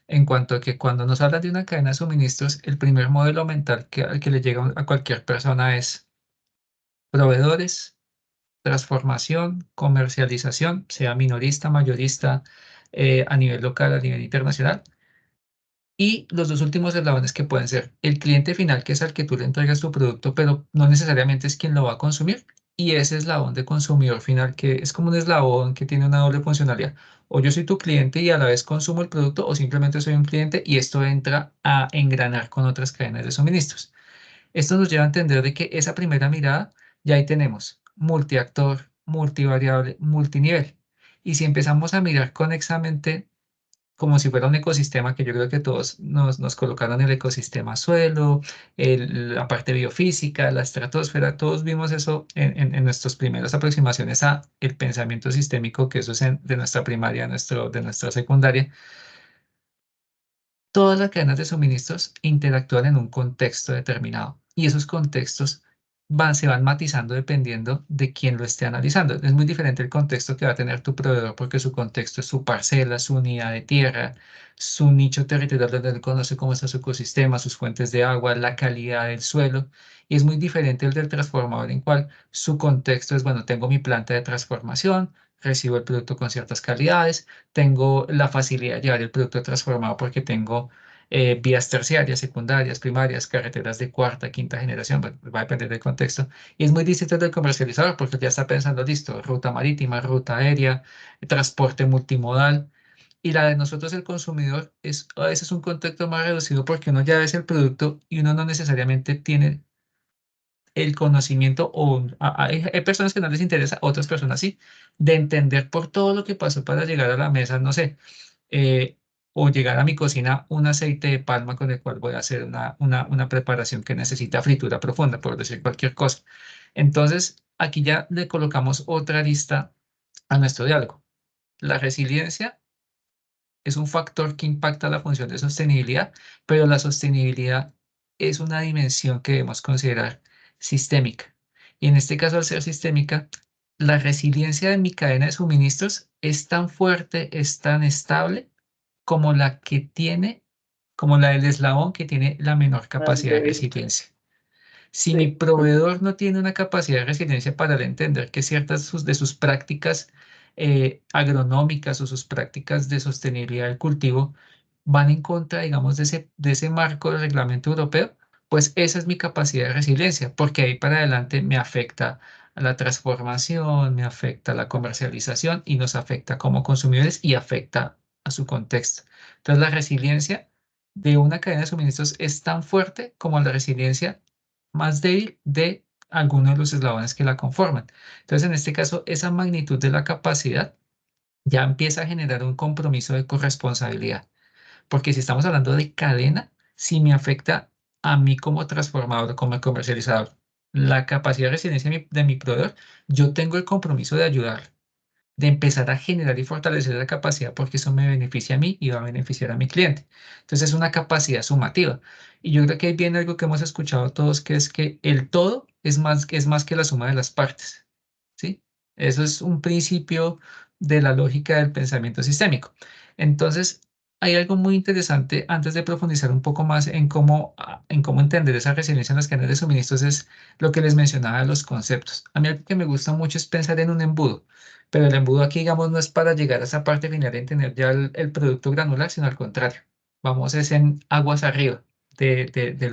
C: en cuanto a que cuando nos hablan de una cadena de suministros, el primer modelo mental al que le llega a cualquier persona es proveedores, transformación, comercialización, sea minorista, mayorista, a nivel local, a nivel internacional. Y los dos últimos eslabones que pueden ser el cliente final, que es al que tú le entregas tu producto, pero no necesariamente es quien lo va a consumir, y ese eslabón de consumidor final, que es como un eslabón que tiene una doble funcionalidad. O yo soy tu cliente y a la vez consumo el producto, o simplemente soy un cliente y esto entra a engranar con otras cadenas de suministros. Esto nos lleva a entender de que esa primera mirada, ya ahí tenemos multiactor, multivariable, multinivel. Y si empezamos a mirar conexamente como si fuera un ecosistema, que yo creo que todos nos colocaron el ecosistema suelo, la parte biofísica, la estratosfera, todos vimos eso en nuestras primeras aproximaciones a el pensamiento sistémico, que eso es de nuestra primaria, de nuestra secundaria. Todas las cadenas de suministros interactúan en un contexto determinado y esos contextos se van matizando dependiendo de quién lo esté analizando. Es muy diferente el contexto que va a tener tu proveedor porque su contexto es su parcela, su unidad de tierra, su nicho territorial donde él conoce cómo está su ecosistema, sus fuentes de agua, la calidad del suelo. Y es muy diferente el del transformador en cual su contexto es, bueno, tengo mi planta de transformación, recibo el producto con ciertas calidades, tengo la facilidad de llevar el producto transformado porque tengo vías terciarias, secundarias, primarias, carreteras de cuarta, quinta generación, bueno, va a depender del contexto. Y es muy distinto del comercializador porque ya está pensando, listo, ruta marítima, ruta aérea, transporte multimodal. Y la de nosotros, el consumidor, es a veces un contexto más reducido porque uno ya ve el producto y uno no necesariamente tiene el conocimiento, o hay personas que no les interesa, otras personas sí, de entender por todo lo que pasó para llegar a la mesa, no sé, eh, o llegar a mi cocina un aceite de palma con el cual voy a hacer una preparación que necesita fritura profunda, por decir cualquier cosa. Entonces, aquí ya le colocamos otra lista a nuestro diálogo. La resiliencia es un factor que impacta la función de sostenibilidad, pero la sostenibilidad es una dimensión que debemos considerar sistémica. Y en este caso, al ser sistémica, la resiliencia de mi cadena de suministros es tan fuerte, es tan estable como la que tiene, como la del eslabón que tiene la menor
B: Más
C: capacidad de
B: débil.
C: resiliencia. Si mi
B: Sí,
C: proveedor no tiene una capacidad de resiliencia para entender que ciertas de sus prácticas agronómicas o sus prácticas de sostenibilidad del cultivo van en contra, digamos, de ese marco del reglamento europeo, pues esa es mi capacidad de resiliencia, porque ahí para adelante me afecta a la transformación, me afecta a la comercialización y nos afecta como consumidores y afecta a su contexto. Entonces, la resiliencia de una cadena de suministros es tan fuerte como la resiliencia más débil de alguno de los eslabones que la conforman. Entonces, en este caso, esa magnitud de la capacidad ya empieza a generar un compromiso de corresponsabilidad, porque si estamos hablando de cadena, si me afecta a mí como transformador, como comercializador, la capacidad de resiliencia de mi proveedor, yo tengo el compromiso de ayudar, de empezar a generar y fortalecer la capacidad porque eso me beneficia a mí y va a beneficiar a mi cliente. Entonces es una capacidad sumativa. Y yo creo que ahí viene algo que hemos escuchado todos, que es que el todo es más que la suma de las partes. ¿Sí? Eso es un principio de la lógica del pensamiento sistémico. Entonces, hay algo muy interesante antes de profundizar un poco más en cómo entender esa resiliencia en las cadenas de suministros, es lo que les mencionaba de los conceptos. A mí algo que me gusta mucho es pensar en un embudo. Pero el embudo aquí, digamos, no es para llegar a esa parte final en tener ya el producto granular, sino al contrario. Vamos es en aguas arriba, de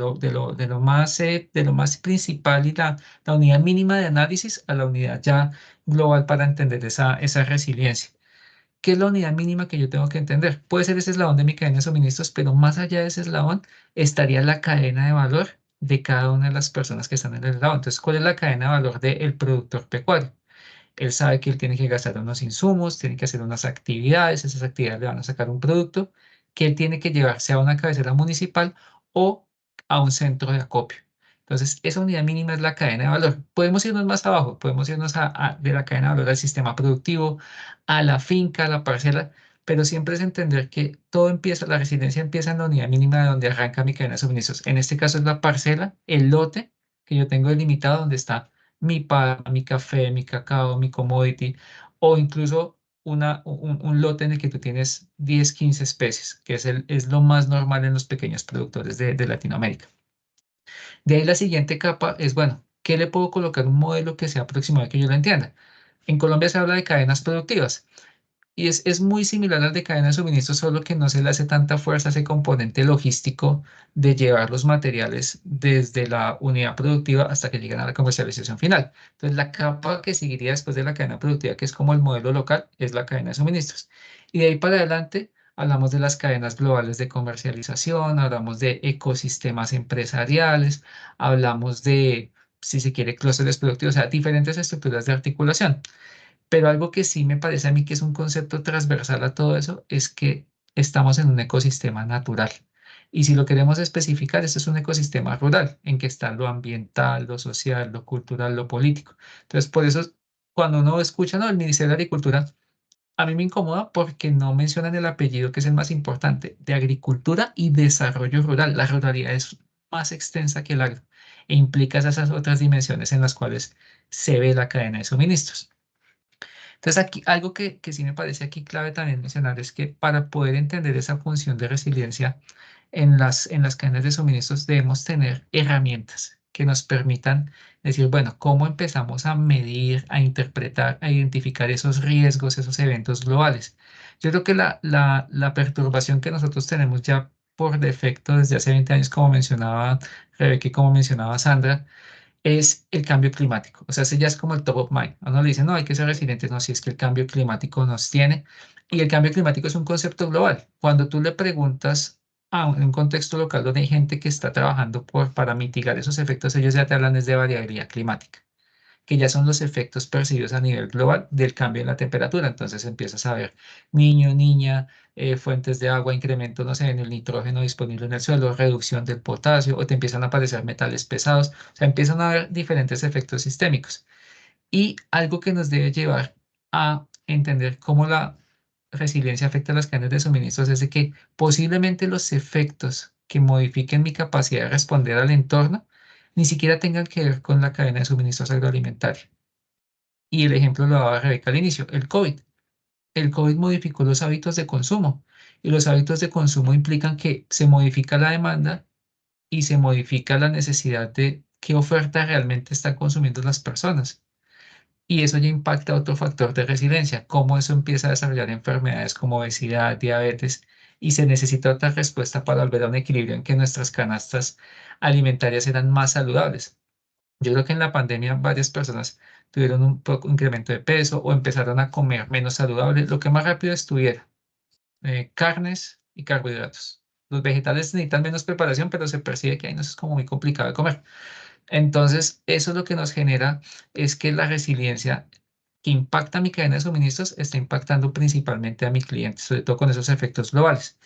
C: lo más principal y la unidad mínima de análisis a la unidad ya global para entender esa resiliencia. ¿Qué es la unidad mínima que yo tengo que entender? Puede ser ese eslabón de mi cadena de suministros, pero más allá de ese eslabón estaría la cadena de valor de cada una de las personas que están en el eslabón. Entonces, ¿cuál es la cadena de valor del productor pecuario? Él sabe que él tiene que gastar unos insumos, tiene que hacer unas actividades, esas actividades le van a sacar un producto que él tiene que llevarse a una cabecera municipal o a un centro de acopio. Entonces, esa unidad mínima es la cadena de valor. Podemos irnos más abajo, podemos irnos de la cadena de valor al sistema productivo, a la finca, a la parcela, pero siempre es entender que todo empieza, la residencia empieza en la unidad mínima de donde arranca mi cadena de suministros. En este caso es la parcela, el lote que yo tengo delimitado donde está mi pan, mi café, mi cacao, mi commodity, o incluso un lote en el que tú tienes 10, 15 especies, que es lo más normal en los pequeños productores de Latinoamérica. De ahí la siguiente capa es, bueno, ¿qué le puedo colocar un modelo que sea aproximado que yo lo entienda? En Colombia se habla de cadenas productivas. Y es muy similar al de cadena de suministro, solo que no se le hace tanta fuerza a ese componente logístico de llevar los materiales desde la unidad productiva hasta que llegan a la comercialización final. Entonces, la capa que seguiría después de la cadena productiva, que es como el modelo local, es la cadena de suministros. Y de ahí para adelante hablamos de las cadenas globales de comercialización, hablamos de ecosistemas empresariales, hablamos de, si se quiere, clústeres productivos, o sea, diferentes estructuras de articulación. Pero algo que sí me parece a mí que es un concepto transversal a todo eso es que estamos en un ecosistema natural. Y si lo queremos especificar, este es un ecosistema rural en que está lo ambiental, lo social, lo cultural, lo político. Entonces, por eso, cuando uno escucha, no, el Ministerio de Agricultura, a mí me incomoda porque no mencionan el apellido que es el más importante, de Agricultura y Desarrollo Rural. La ruralidad es más extensa que el agro e implica esas otras dimensiones en las cuales se ve la cadena de suministros. Entonces, aquí algo que sí me parece aquí clave también mencionar es que para poder entender esa función de resiliencia en las cadenas de suministros debemos tener herramientas que nos permitan decir, bueno, ¿cómo empezamos a medir, a interpretar, a identificar esos riesgos, esos eventos globales? Yo creo que la perturbación que nosotros tenemos ya por defecto desde hace 20 años, como mencionaba Rebeca y como mencionaba Sandra, es el cambio climático. O sea, ese ya es como el top of mind. A uno le dicen, no, hay que ser resilientes. No, si es que el cambio climático nos tiene. Y el cambio climático es un concepto global. Cuando tú le preguntas en un contexto local donde hay gente que está trabajando para mitigar esos efectos, ellos ya te hablan es de variabilidad climática, que ya son los efectos percibidos a nivel global del cambio en la temperatura. Entonces empiezas a ver niño, niña, fuentes de agua, incremento, no sé, en el nitrógeno disponible en el suelo, reducción del potasio, o te empiezan a aparecer metales pesados, o sea, empiezan a haber diferentes efectos sistémicos. Y algo que nos debe llevar a entender cómo resiliencia afecta a las cadenas de suministros es de que posiblemente los efectos que modifiquen mi capacidad de responder al entorno ni siquiera tengan que ver con la cadena de suministros agroalimentaria. Y el ejemplo lo daba Rebeca al inicio, el COVID. El COVID modificó los hábitos de consumo y los hábitos de consumo implican que se modifica la demanda y se modifica la necesidad de qué oferta realmente están consumiendo las personas. Y eso ya impacta otro factor de resiliencia, cómo eso empieza a desarrollar enfermedades como obesidad, diabetes, y se necesita otra respuesta para volver a un equilibrio en que nuestras canastas alimentarias eran más saludables. Yo creo que en la pandemia varias personas tuvieron un poco incremento de peso o empezaron a comer menos saludable, lo que más rápido estuviera, carnes y carbohidratos. Los vegetales necesitan menos preparación, pero se percibe que ahí no es como muy complicado de comer. Entonces, eso lo que nos genera es que la resiliencia que impacta mi cadena de suministros está impactando principalmente a mi cliente, sobre todo con esos efectos globales.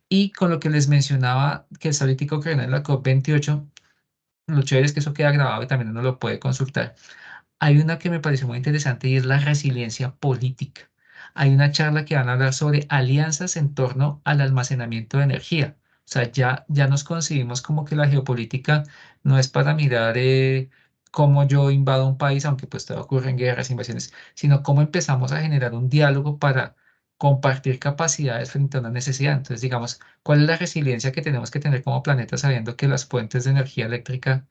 C: Y con lo que les mencionaba que es ahorita que en la COP28, lo chévere es que eso queda grabado y también uno lo puede consultar. Hay una que me pareció muy interesante y es la resiliencia política. Hay una charla que van a hablar sobre alianzas en torno al almacenamiento de energía. O sea, ya nos concibimos como que la geopolítica no es para mirar cómo yo invado un país, aunque pues todo ocurre en guerras, invasiones, sino cómo empezamos a generar un diálogo para compartir capacidades frente a una necesidad. Entonces, digamos, ¿cuál es la resiliencia que tenemos que tener como planeta sabiendo que las fuentes de energía eléctrica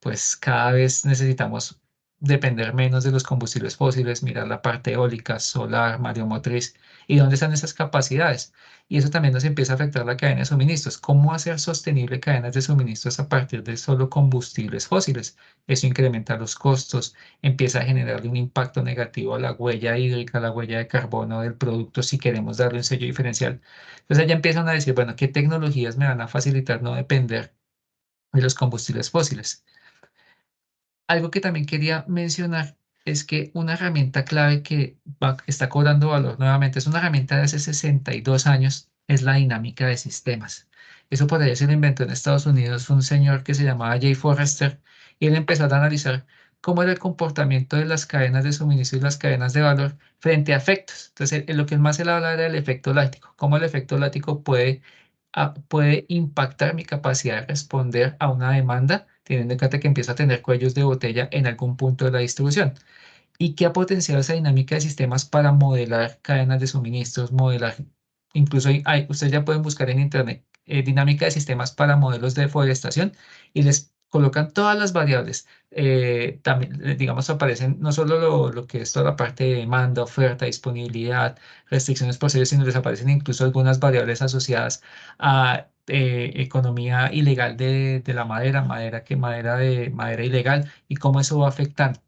C: pues cada vez necesitamos depender menos de los combustibles fósiles, mirar la parte eólica, solar, mareomotriz y dónde están esas capacidades? Y eso también nos empieza a afectar la cadena de suministros. ¿Cómo hacer sostenible cadenas de suministros a partir de solo combustibles fósiles? Eso incrementa los costos, empieza a generarle un impacto negativo a la huella hídrica, a la huella de carbono del producto si queremos darle un sello diferencial. Entonces ya empiezan a decir, bueno, ¿qué tecnologías me van a facilitar no depender de los combustibles fósiles? Algo que también quería mencionar es que una herramienta clave que está cobrando valor nuevamente, es una herramienta de hace 62 años, es la dinámica de sistemas. Eso por ahí se lo inventó en Estados Unidos un señor que se llamaba Jay Forrester y él empezó a analizar cómo era el comportamiento de las cadenas de suministro y las cadenas de valor frente a efectos. Entonces, lo que más él habla era del efecto látigo, cómo el efecto látigo puede impactar mi capacidad de responder a una demanda, teniendo en cuenta que empiezo a tener cuellos de botella en algún punto de la distribución. ¿Y qué ha potenciado esa dinámica de sistemas para modelar cadenas de suministros, modelar, incluso ustedes ya pueden buscar en internet dinámica de sistemas para modelos de deforestación y les colocan todas las variables. También, digamos, aparecen no solo lo que es toda la parte de demanda, oferta, disponibilidad, restricciones por serie, sino les aparecen incluso algunas variables asociadas a economía ilegal de la madera, madera ilegal y cómo eso va afectando.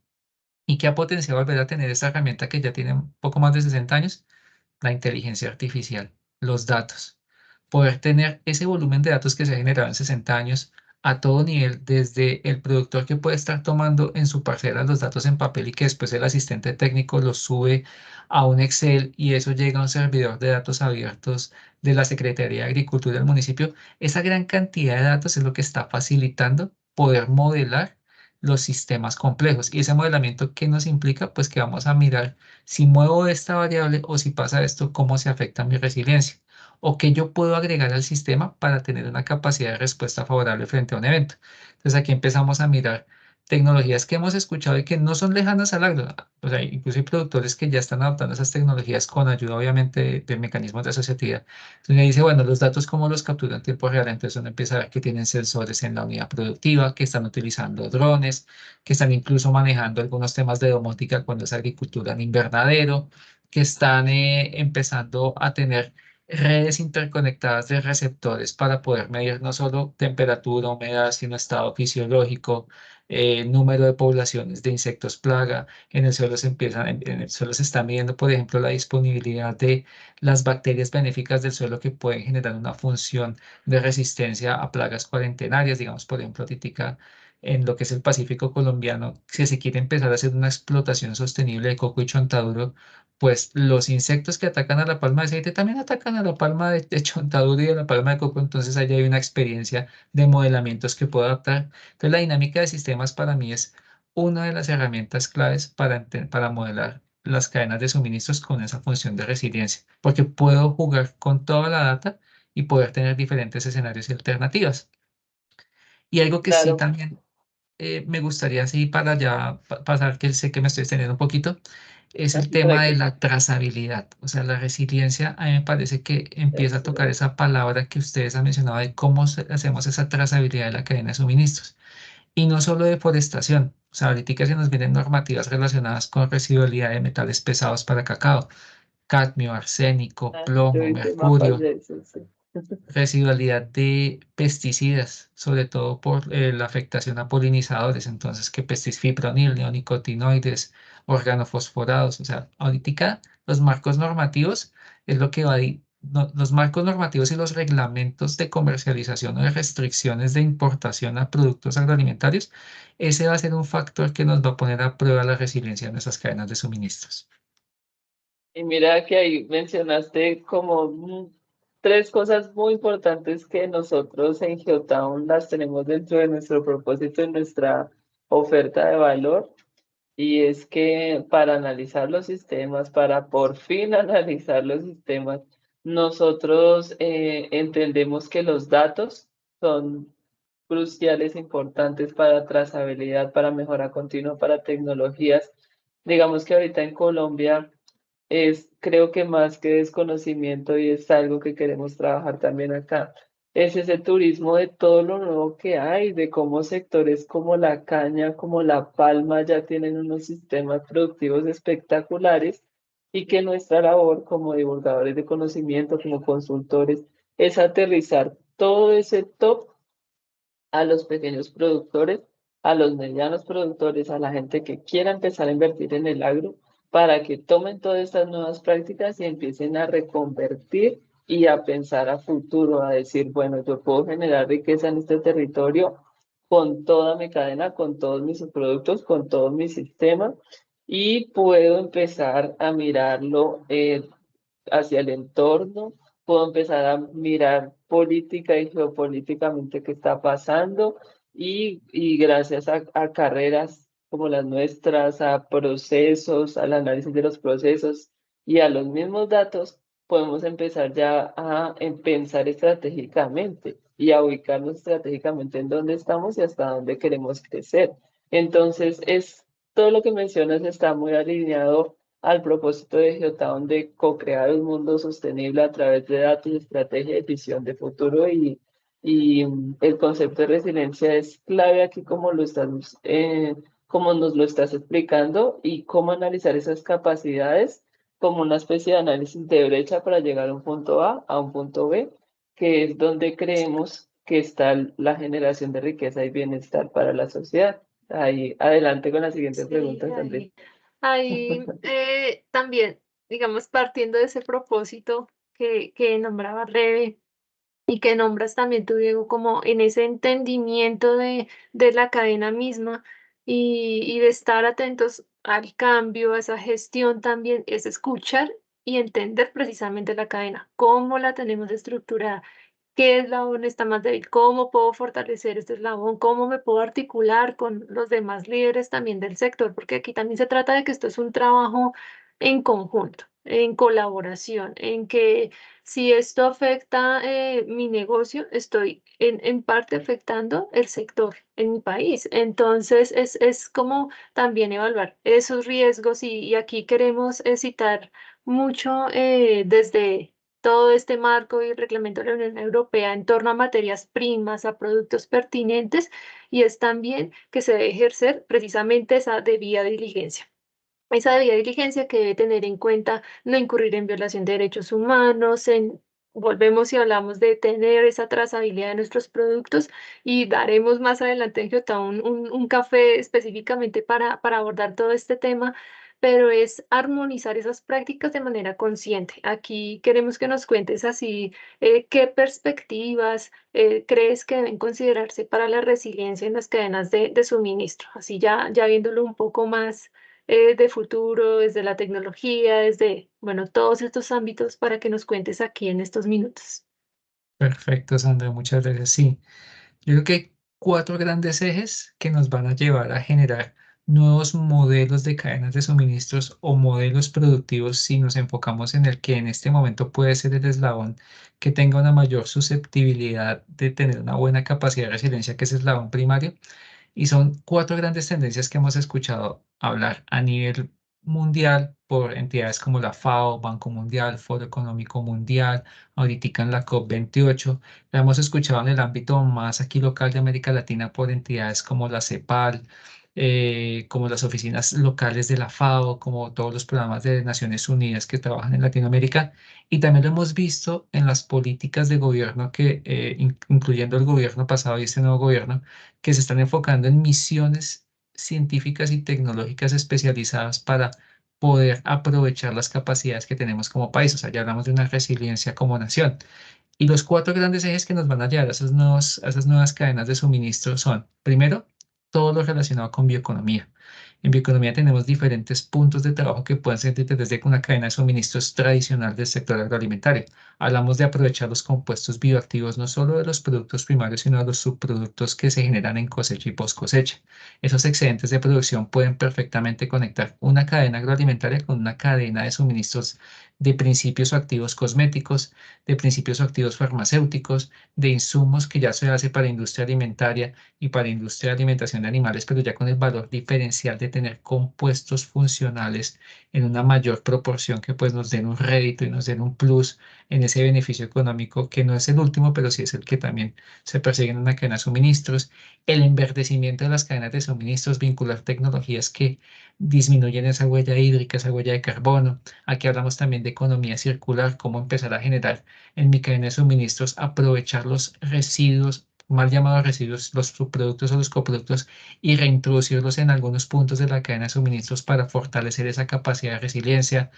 C: ¿Y qué ha potenciado volver a tener esta herramienta que ya tiene un poco más de 60 años? La inteligencia artificial, los datos. Poder tener ese volumen de datos que se ha generado en 60 años a todo nivel, desde el productor que puede estar tomando en su parcela los datos en papel y que después el asistente técnico los sube a un Excel y eso llega a un servidor de datos abiertos de la Secretaría de Agricultura del municipio. Esa gran cantidad de datos es lo que está facilitando poder modelar los sistemas complejos. Y ese modelamiento, ¿qué nos implica? Pues que vamos a mirar si muevo esta variable o si pasa esto, cómo se afecta mi resiliencia. O qué yo puedo agregar al sistema para tener una capacidad de respuesta favorable frente a un evento. Entonces aquí empezamos a mirar tecnologías que hemos escuchado y que no son lejanas al agro. O sea, incluso hay productores que ya están adoptando esas tecnologías con ayuda, obviamente, de mecanismos de asociatividad. Entonces me dice, bueno, los datos cómo los capturan en tiempo real. Entonces uno empieza a ver que tienen sensores en la unidad productiva, que están utilizando drones, que están incluso manejando algunos temas de domótica cuando es agricultura en invernadero, que están empezando a tener redes interconectadas de receptores para poder medir no solo temperatura, humedad, sino estado fisiológico, número de poblaciones de insectos plaga. En el suelo en el suelo se está midiendo, por ejemplo, la disponibilidad de las bacterias benéficas del suelo que pueden generar una función de resistencia a plagas cuarentenarias, digamos, por ejemplo, típica en lo que es el Pacífico colombiano, si se quiere empezar a hacer una explotación sostenible de coco y chontaduro, pues los insectos que atacan a la palma de aceite también atacan a la palma de chontaduro y a la palma de coco, entonces allá hay una experiencia de modelamientos que puedo adaptar. Entonces la dinámica de sistemas para mí es una de las herramientas claves para modelar las cadenas de suministros con esa función de resiliencia, porque puedo jugar con toda la data y poder tener diferentes escenarios y alternativas. Y algo que sí
B: Claro,
C: también me gustaría, así para ya pasar, que sé que me estoy extendiendo un poquito, es el tema de
B: tranquilo.
C: la trazabilidad. O sea, la resiliencia, a mí me parece que empieza a tocar
B: Excelente.
C: esa palabra que ustedes han mencionado de cómo hacemos esa trazabilidad de la cadena de suministros. Y no solo deforestación. O sea, ahorita se nos vienen normativas relacionadas con residualidad de metales pesados para cacao, cadmio, arsénico,
B: Ah, yo
C: plomo,
B: hice mapas
C: mercurio,
B: de eso, sí.
C: residualidad de pesticidas, sobre todo por la afectación a polinizadores, entonces que fipronil, neonicotinoides, organofosforados, o sea, ahorita los marcos normativos es lo que va a los marcos normativos y los reglamentos de comercialización o de restricciones de importación a productos agroalimentarios, ese va a ser un factor que nos va a poner a prueba la resiliencia de nuestras cadenas de suministros.
B: Y mira que ahí mencionaste como tres cosas muy importantes que nosotros en Geotown las tenemos dentro de nuestro propósito y nuestra oferta de valor. Y es que para analizar los sistemas, para por fin analizar los sistemas, nosotros entendemos que los datos son cruciales, importantes para trazabilidad, para mejora continua, para tecnologías. Digamos que ahorita en Colombia es, creo que más que desconocimiento y es algo que queremos trabajar también acá. Es ese turismo de todo lo nuevo que hay, de cómo sectores como la caña, como la palma ya tienen unos sistemas productivos espectaculares y que nuestra labor como divulgadores de conocimiento, como consultores, es aterrizar todo ese top a los pequeños productores, a los medianos productores, a la gente que quiera empezar a invertir en el agro, para que tomen todas estas nuevas prácticas y empiecen a reconvertir y a pensar a futuro, a decir, bueno, yo puedo generar riqueza en este territorio con toda mi cadena, con todos mis subproductos, con todo mi sistema, y puedo empezar a mirarlo hacia el entorno, puedo empezar a mirar política y geopolíticamente qué está pasando y gracias a carreras como las nuestras, a procesos, al análisis de los procesos y a los mismos datos, podemos empezar ya a pensar estratégicamente y a ubicarnos estratégicamente en dónde estamos y hasta dónde queremos crecer. Entonces, todo lo que mencionas está muy alineado al propósito de Geotown de co-crear un mundo sostenible a través de datos, estrategia y visión de futuro y el concepto de resiliencia es clave aquí como como nos lo estás explicando y cómo analizar esas capacidades como una especie de análisis de brecha para llegar a un punto A un punto B, que es donde creemos que está la generación de riqueza y bienestar para la sociedad. Ahí, adelante con la siguiente
A: Sí,
B: pregunta, Andrés.
A: ahí también, digamos, partiendo de ese propósito que nombraba Rebe y que nombras también tú, Diego, como en ese entendimiento de la cadena misma y de estar atentos al cambio, a esa gestión también, es escuchar y entender precisamente la cadena, cómo la tenemos estructurada, qué eslabón está más débil, cómo puedo fortalecer este eslabón, cómo me puedo articular con los demás líderes también del sector, porque aquí también se trata de que esto es un trabajo en conjunto, en colaboración, en que si esto afecta mi negocio, estoy en parte afectando el sector en mi país. Entonces, es como también evaluar esos riesgos y aquí queremos citar mucho desde todo este marco y reglamento de la Unión Europea en torno a materias primas, a productos pertinentes, y es también que se debe ejercer precisamente esa debida diligencia. Esa debida diligencia que debe tener en cuenta no incurrir en violación de derechos humanos, volvemos y hablamos de tener esa trazabilidad de nuestros productos y daremos más adelante en Jota un café específicamente para abordar todo este tema, pero es armonizar esas prácticas de manera consciente. Aquí queremos que nos cuentes así qué perspectivas crees que deben considerarse para la resiliencia en las cadenas de suministro, así ya viéndolo un poco más de futuro, desde la tecnología, desde, bueno, todos estos ámbitos para que nos cuentes aquí en estos minutos.
C: Perfecto, Sandra, muchas gracias. Sí, yo creo que hay cuatro grandes ejes que nos van a llevar a generar nuevos modelos de cadenas de suministros o modelos productivos si nos enfocamos en el que en este momento puede ser el eslabón que tenga una mayor susceptibilidad de tener una buena capacidad de resiliencia, que es el eslabón primario. Y son cuatro grandes tendencias que hemos escuchado hablar a nivel mundial por entidades como la FAO, Banco Mundial, Foro Económico Mundial, ahorita en la COP28. La hemos escuchado en el ámbito más aquí local de América Latina por entidades como la CEPAL, como las oficinas locales de la FAO, como todos los programas de Naciones Unidas que trabajan en Latinoamérica. Y también lo hemos visto en las políticas de gobierno que, incluyendo el gobierno pasado y este nuevo gobierno, que se están enfocando en misiones científicas y tecnológicas especializadas para poder aprovechar las capacidades que tenemos como país. O sea, ya hablamos de una resiliencia como nación. Y los cuatro grandes ejes que nos van a llevar a esas nuevas cadenas de suministro son, primero, todo lo relacionado con bioeconomía. En bioeconomía tenemos diferentes puntos de trabajo que pueden ser desde una cadena de suministros tradicional del sector agroalimentario. Hablamos de aprovechar los compuestos bioactivos no solo de los productos primarios, sino de los subproductos que se generan en cosecha y post cosecha. Esos excedentes de producción pueden perfectamente conectar una cadena agroalimentaria con una cadena de suministros de principios o activos cosméticos, de principios o activos farmacéuticos, de insumos que ya se hace para industria alimentaria y para industria de alimentación de animales, pero ya con el valor diferencial de tener compuestos funcionales en una mayor proporción que pues nos den un rédito y nos den un plus en ese beneficio económico que no es el último, pero sí es el que también se persigue en una cadena de suministros. El enverdecimiento de las cadenas de suministros, vincular tecnologías que disminuyen esa huella hídrica, esa huella de carbono. Aquí hablamos también de economía circular, cómo empezar a generar en mi cadena de suministros, aprovechar los residuos, mal llamados residuos, los subproductos o los coproductos, y reintroducirlos en algunos puntos de la cadena de suministros para fortalecer esa capacidad de resiliencia.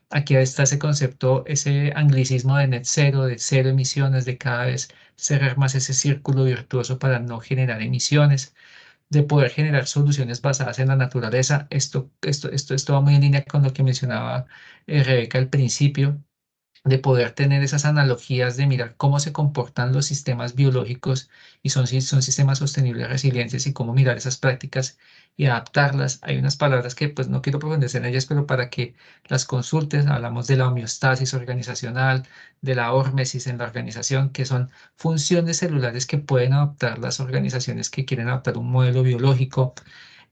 C: Aquí está ese concepto, ese anglicismo de net cero, de cero emisiones, de cada vez cerrar más ese círculo virtuoso para no generar emisiones, de poder generar soluciones basadas en la naturaleza. Esto va muy en línea con lo que mencionaba Rebeca al principio, de poder tener esas analogías de mirar cómo se comportan los sistemas biológicos y son sistemas sostenibles, resilientes, y cómo mirar esas prácticas y adaptarlas. Hay unas palabras que pues no quiero profundizar en ellas, pero para que las consultes, hablamos de la homeostasis organizacional, de la hormesis en la organización, que son funciones celulares que pueden adaptar las organizaciones que quieren adaptar un modelo biológico.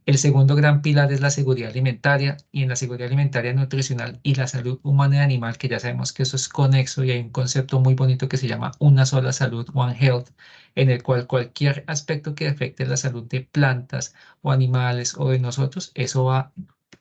C: El segundo gran pilar es la seguridad alimentaria, y en la seguridad alimentaria nutricional y la salud humana y animal, que ya sabemos que eso es conexo, y hay un concepto muy bonito que se llama una sola salud, One Health, en el cual cualquier aspecto que afecte la salud de plantas o animales o de nosotros, eso va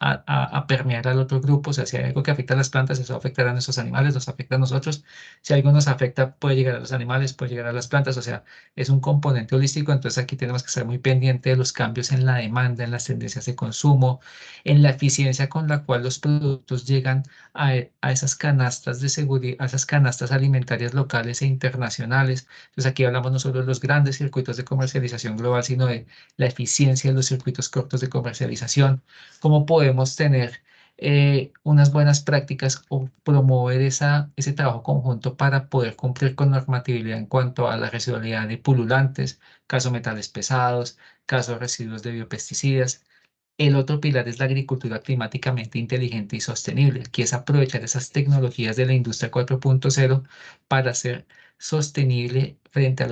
C: a permear al otro grupo. O sea, si hay algo que afecta a las plantas, eso afectará a nuestros animales, nos afecta a nosotros. Si algo nos afecta, puede llegar a los animales, puede llegar a las plantas. O sea, es un componente holístico. Entonces aquí tenemos que estar muy pendiente de los cambios en la demanda, en las tendencias de consumo, en la eficiencia con la cual los productos llegan a esas canastas de seguridad, a esas canastas alimentarias locales e internacionales. Entonces aquí hablamos no solo de los grandes circuitos de comercialización global, sino de la eficiencia de los circuitos cortos de comercialización, cómo podemos tener unas buenas prácticas o promover ese trabajo conjunto para poder cumplir con normatividad en cuanto a la residualidad de pululantes, caso metales pesados, caso residuos de biopesticidas. El otro pilar es la agricultura climáticamente inteligente y sostenible, que es aprovechar esas tecnologías de la industria 4.0 para ser sostenible frente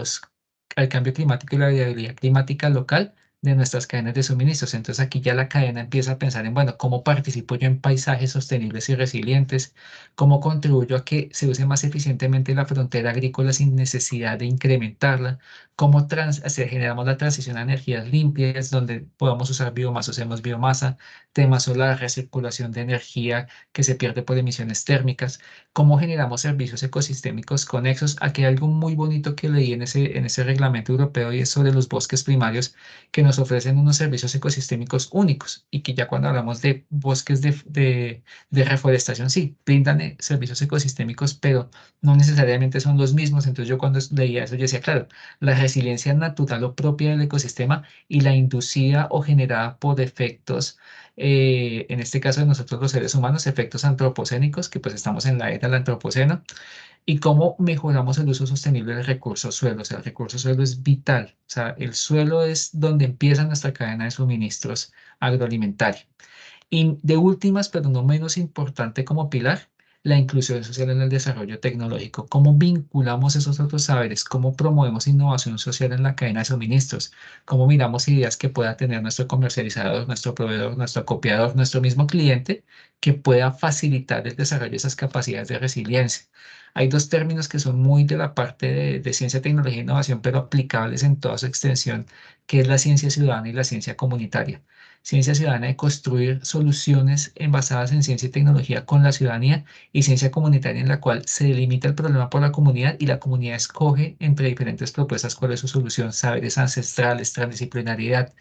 C: al cambio climático y la variabilidad climática local de nuestras cadenas de suministros. Entonces aquí ya la cadena empieza a pensar en, bueno, ¿cómo participo yo en paisajes sostenibles y resilientes? ¿Cómo contribuyo a que se use más eficientemente la frontera agrícola sin necesidad de incrementarla? ¿Cómo generamos la transición a energías limpias donde podamos usar biomasa, usemos biomasa, tema solar, recirculación de energía que se pierde por emisiones térmicas? ¿Cómo generamos servicios ecosistémicos conexos? Aquí hay algo muy bonito que leí en ese reglamento europeo, y es sobre los bosques primarios, que nos ofrecen unos servicios ecosistémicos únicos, y que ya cuando hablamos de bosques de reforestación, sí, brindan servicios ecosistémicos, pero no necesariamente son los mismos. Entonces yo cuando leía eso, yo decía, claro, la resiliencia natural o propia del ecosistema y la inducida o generada por efectos en este caso de nosotros los seres humanos, efectos antropocénicos, que pues estamos en la era del antropoceno, y cómo mejoramos el uso sostenible del recurso suelo. O sea, el recurso suelo es vital. O sea, el suelo es donde empieza nuestra cadena de suministros agroalimentaria. Y de últimas, pero no menos importante como pilar, la inclusión social en el desarrollo tecnológico. ¿Cómo vinculamos esos otros saberes? ¿Cómo promovemos innovación social en la cadena de suministros? ¿Cómo miramos ideas que pueda tener nuestro comercializador, nuestro proveedor, nuestro copiador, nuestro mismo cliente, que pueda facilitar el desarrollo de esas capacidades de resiliencia? Hay dos términos que son muy de la parte de ciencia, tecnología e innovación, pero aplicables en toda su extensión, que es la ciencia ciudadana y la ciencia comunitaria. Ciencia ciudadana de construir soluciones basadas en ciencia y tecnología con la ciudadanía, y ciencia comunitaria en la cual se delimita el problema por la comunidad y la comunidad escoge entre diferentes propuestas cuál es su solución, saberes ancestrales, transdisciplinariedad.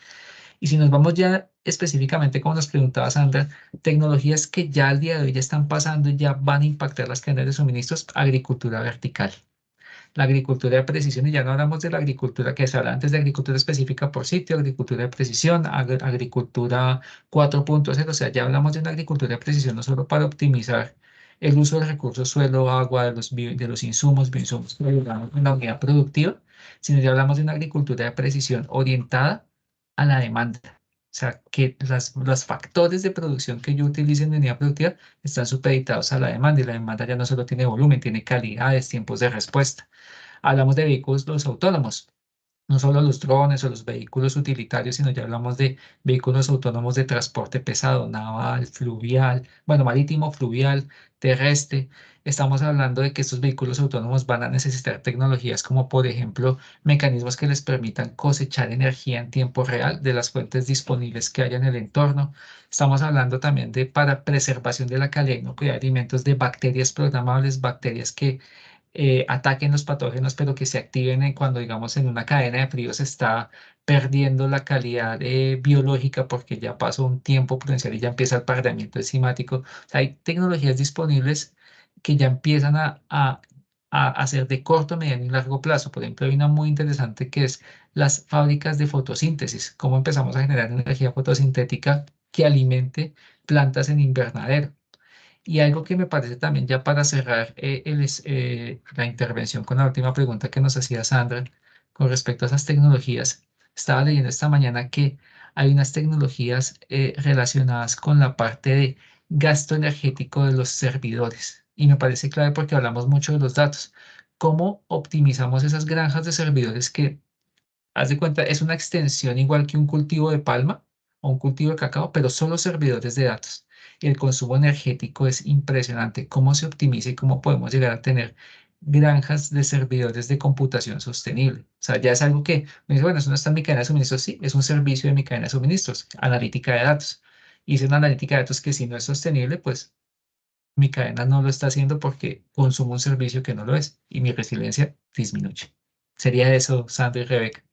C: Y si nos vamos ya específicamente, como nos preguntaba Sandra, tecnologías que ya al día de hoy ya están pasando y ya van a impactar las cadenas de suministros, agricultura vertical. La agricultura de precisión, y ya no hablamos de la agricultura que se habla antes de agricultura específica por sitio, agricultura de precisión, agricultura 4.0, o sea, ya hablamos de una agricultura de precisión no solo para optimizar el uso del recurso suelo, agua, de los insumos, bioinsumos que ayudamos en la unidad productiva, sino ya hablamos de una agricultura de precisión orientada a la demanda. O sea, que los factores de producción que yo utilice en mi unidad productiva están supeditados a la demanda, y la demanda ya no solo tiene volumen, tiene calidades, tiempos de respuesta. Hablamos de vehículos autónomos, no solo los drones o los vehículos utilitarios, sino ya hablamos de vehículos autónomos de transporte pesado, naval, fluvial, bueno, marítimo, fluvial, terrestre. Estamos hablando de que estos vehículos autónomos van a necesitar tecnologías como, por ejemplo, mecanismos que les permitan cosechar energía en tiempo real de las fuentes disponibles que haya en el entorno. Estamos hablando también de para preservación de la calidad y inocuidad de alimentos, de bacterias programables, bacterias que ataquen los patógenos, pero que se activen cuando, digamos, en una cadena de frío se está perdiendo la calidad biológica porque ya pasó un tiempo prudencial y ya empieza el pardeamiento enzimático. O sea, hay tecnologías disponibles que ya empiezan a hacer de corto, mediano y largo plazo. Por ejemplo, hay una muy interesante que es las fábricas de fotosíntesis, cómo empezamos a generar energía fotosintética que alimente plantas en invernadero. Y algo que me parece también, ya para cerrar la intervención con la última pregunta que nos hacía Sandra con respecto a esas tecnologías, estaba leyendo esta mañana que hay unas tecnologías relacionadas con la parte de gasto energético de los servidores. Y me parece clave porque hablamos mucho de los datos. ¿Cómo optimizamos esas granjas de servidores que, haz de cuenta, es una extensión igual que un cultivo de palma o un cultivo de cacao, pero solo servidores de datos? Y el consumo energético es impresionante. ¿Cómo se optimiza y cómo podemos llegar a tener granjas de servidores de computación sostenible? O sea, ya es algo que me dice, bueno, eso no está en mi cadena de suministros. Sí, es un servicio de mi cadena de suministros, analítica de datos. Y es una analítica de datos que, si no es sostenible, pues mi cadena no lo está haciendo porque consumo un servicio que no lo es y mi resiliencia disminuye. Sería eso, Sandra y Rebeca.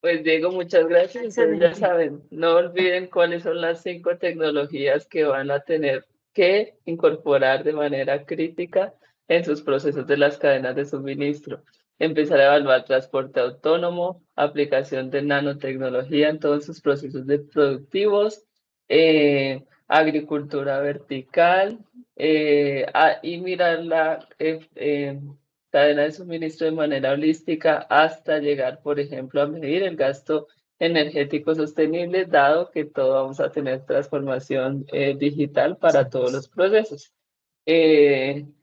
B: Pues Diego, muchas gracias. Entonces ya
A: Excelente.
B: saben, no olviden cuáles son las 5 tecnologías que van a tener que incorporar de manera crítica en sus procesos de las cadenas de suministro. Empezar a evaluar transporte autónomo, aplicación de nanotecnología en todos sus procesos de productivos, agricultura vertical, y mirar la cadena de suministro de manera holística hasta llegar, por ejemplo, a medir el gasto energético sostenible, dado que todo vamos a tener transformación digital para todos los procesos.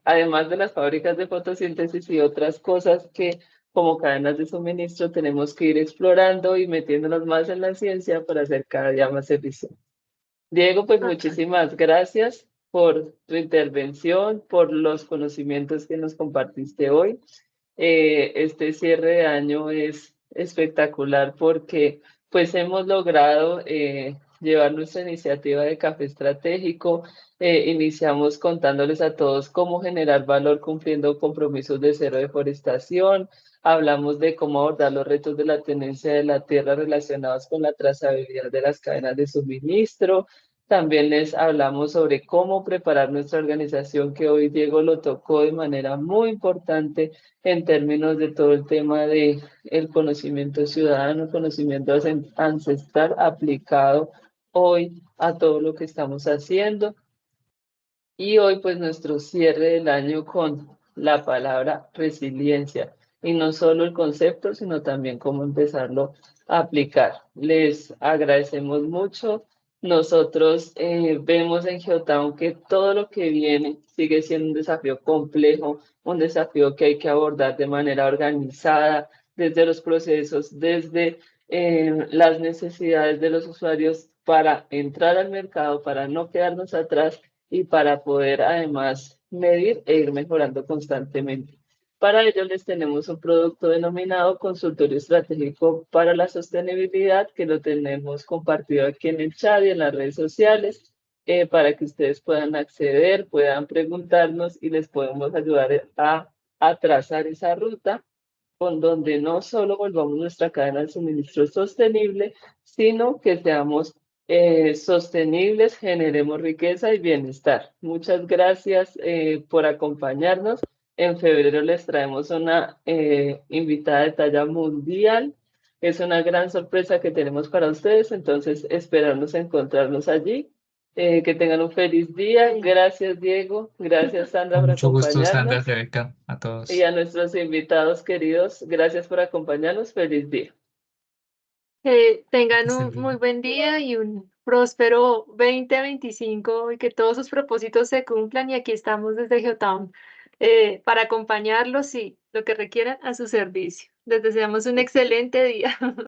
B: Además de las fábricas de fotosíntesis y otras cosas que como cadenas de suministro tenemos que ir explorando y metiéndonos más en la ciencia para hacer cada día más eficiente. Diego, pues
A: Total.
B: muchísimas gracias por tu intervención, por los conocimientos que nos compartiste hoy. Este cierre de año es espectacular porque pues hemos logrado llevar nuestra iniciativa de café estratégico. Iniciamos contándoles a todos cómo generar valor cumpliendo compromisos de cero deforestación. Hablamos de cómo abordar los retos de la tenencia de la tierra relacionados con la trazabilidad de las cadenas de suministro. También les hablamos sobre cómo preparar nuestra organización, que hoy Diego lo tocó de manera muy importante en términos de todo el tema de el conocimiento ciudadano, conocimiento ancestral aplicado hoy a todo lo que estamos haciendo. Y hoy pues nuestro cierre del año con la palabra resiliencia. Y no solo el concepto, sino también cómo empezarlo a aplicar. Les agradecemos mucho. Nosotros vemos en Geotown que todo lo que viene sigue siendo un desafío complejo, un desafío que hay que abordar de manera organizada, desde los procesos, desde las necesidades de los usuarios para entrar al mercado, para no quedarnos atrás y para poder además medir e ir mejorando constantemente. Para ello les tenemos un producto denominado Consultorio Estratégico para la Sostenibilidad, que lo tenemos compartido aquí en el chat y en las redes sociales, para que ustedes puedan acceder, puedan preguntarnos y les podemos ayudar a trazar esa ruta con donde no solo volvamos nuestra cadena de suministro sostenible, sino que seamos sostenibles, generemos riqueza y bienestar. Muchas gracias por acompañarnos. En febrero les traemos una invitada de talla mundial. Es una gran sorpresa que tenemos para ustedes, entonces esperamos encontrarnos allí. Que tengan un feliz día. Gracias, Diego. Gracias, Sandra,
C: Con
B: por
C: mucho gusto, Sandra,
B: acompañarnos.
C: Rebeca, a
B: Y
C: todos.
B: a nuestros invitados queridos, gracias por acompañarnos. Feliz día.
A: Que tengan
C: Estén
A: un muy
C: bien.
A: buen día y un próspero 2025 y que todos sus propósitos se cumplan. Y aquí estamos desde Geotown para acompañarlos y lo que requieran a su servicio. Les deseamos un excelente día.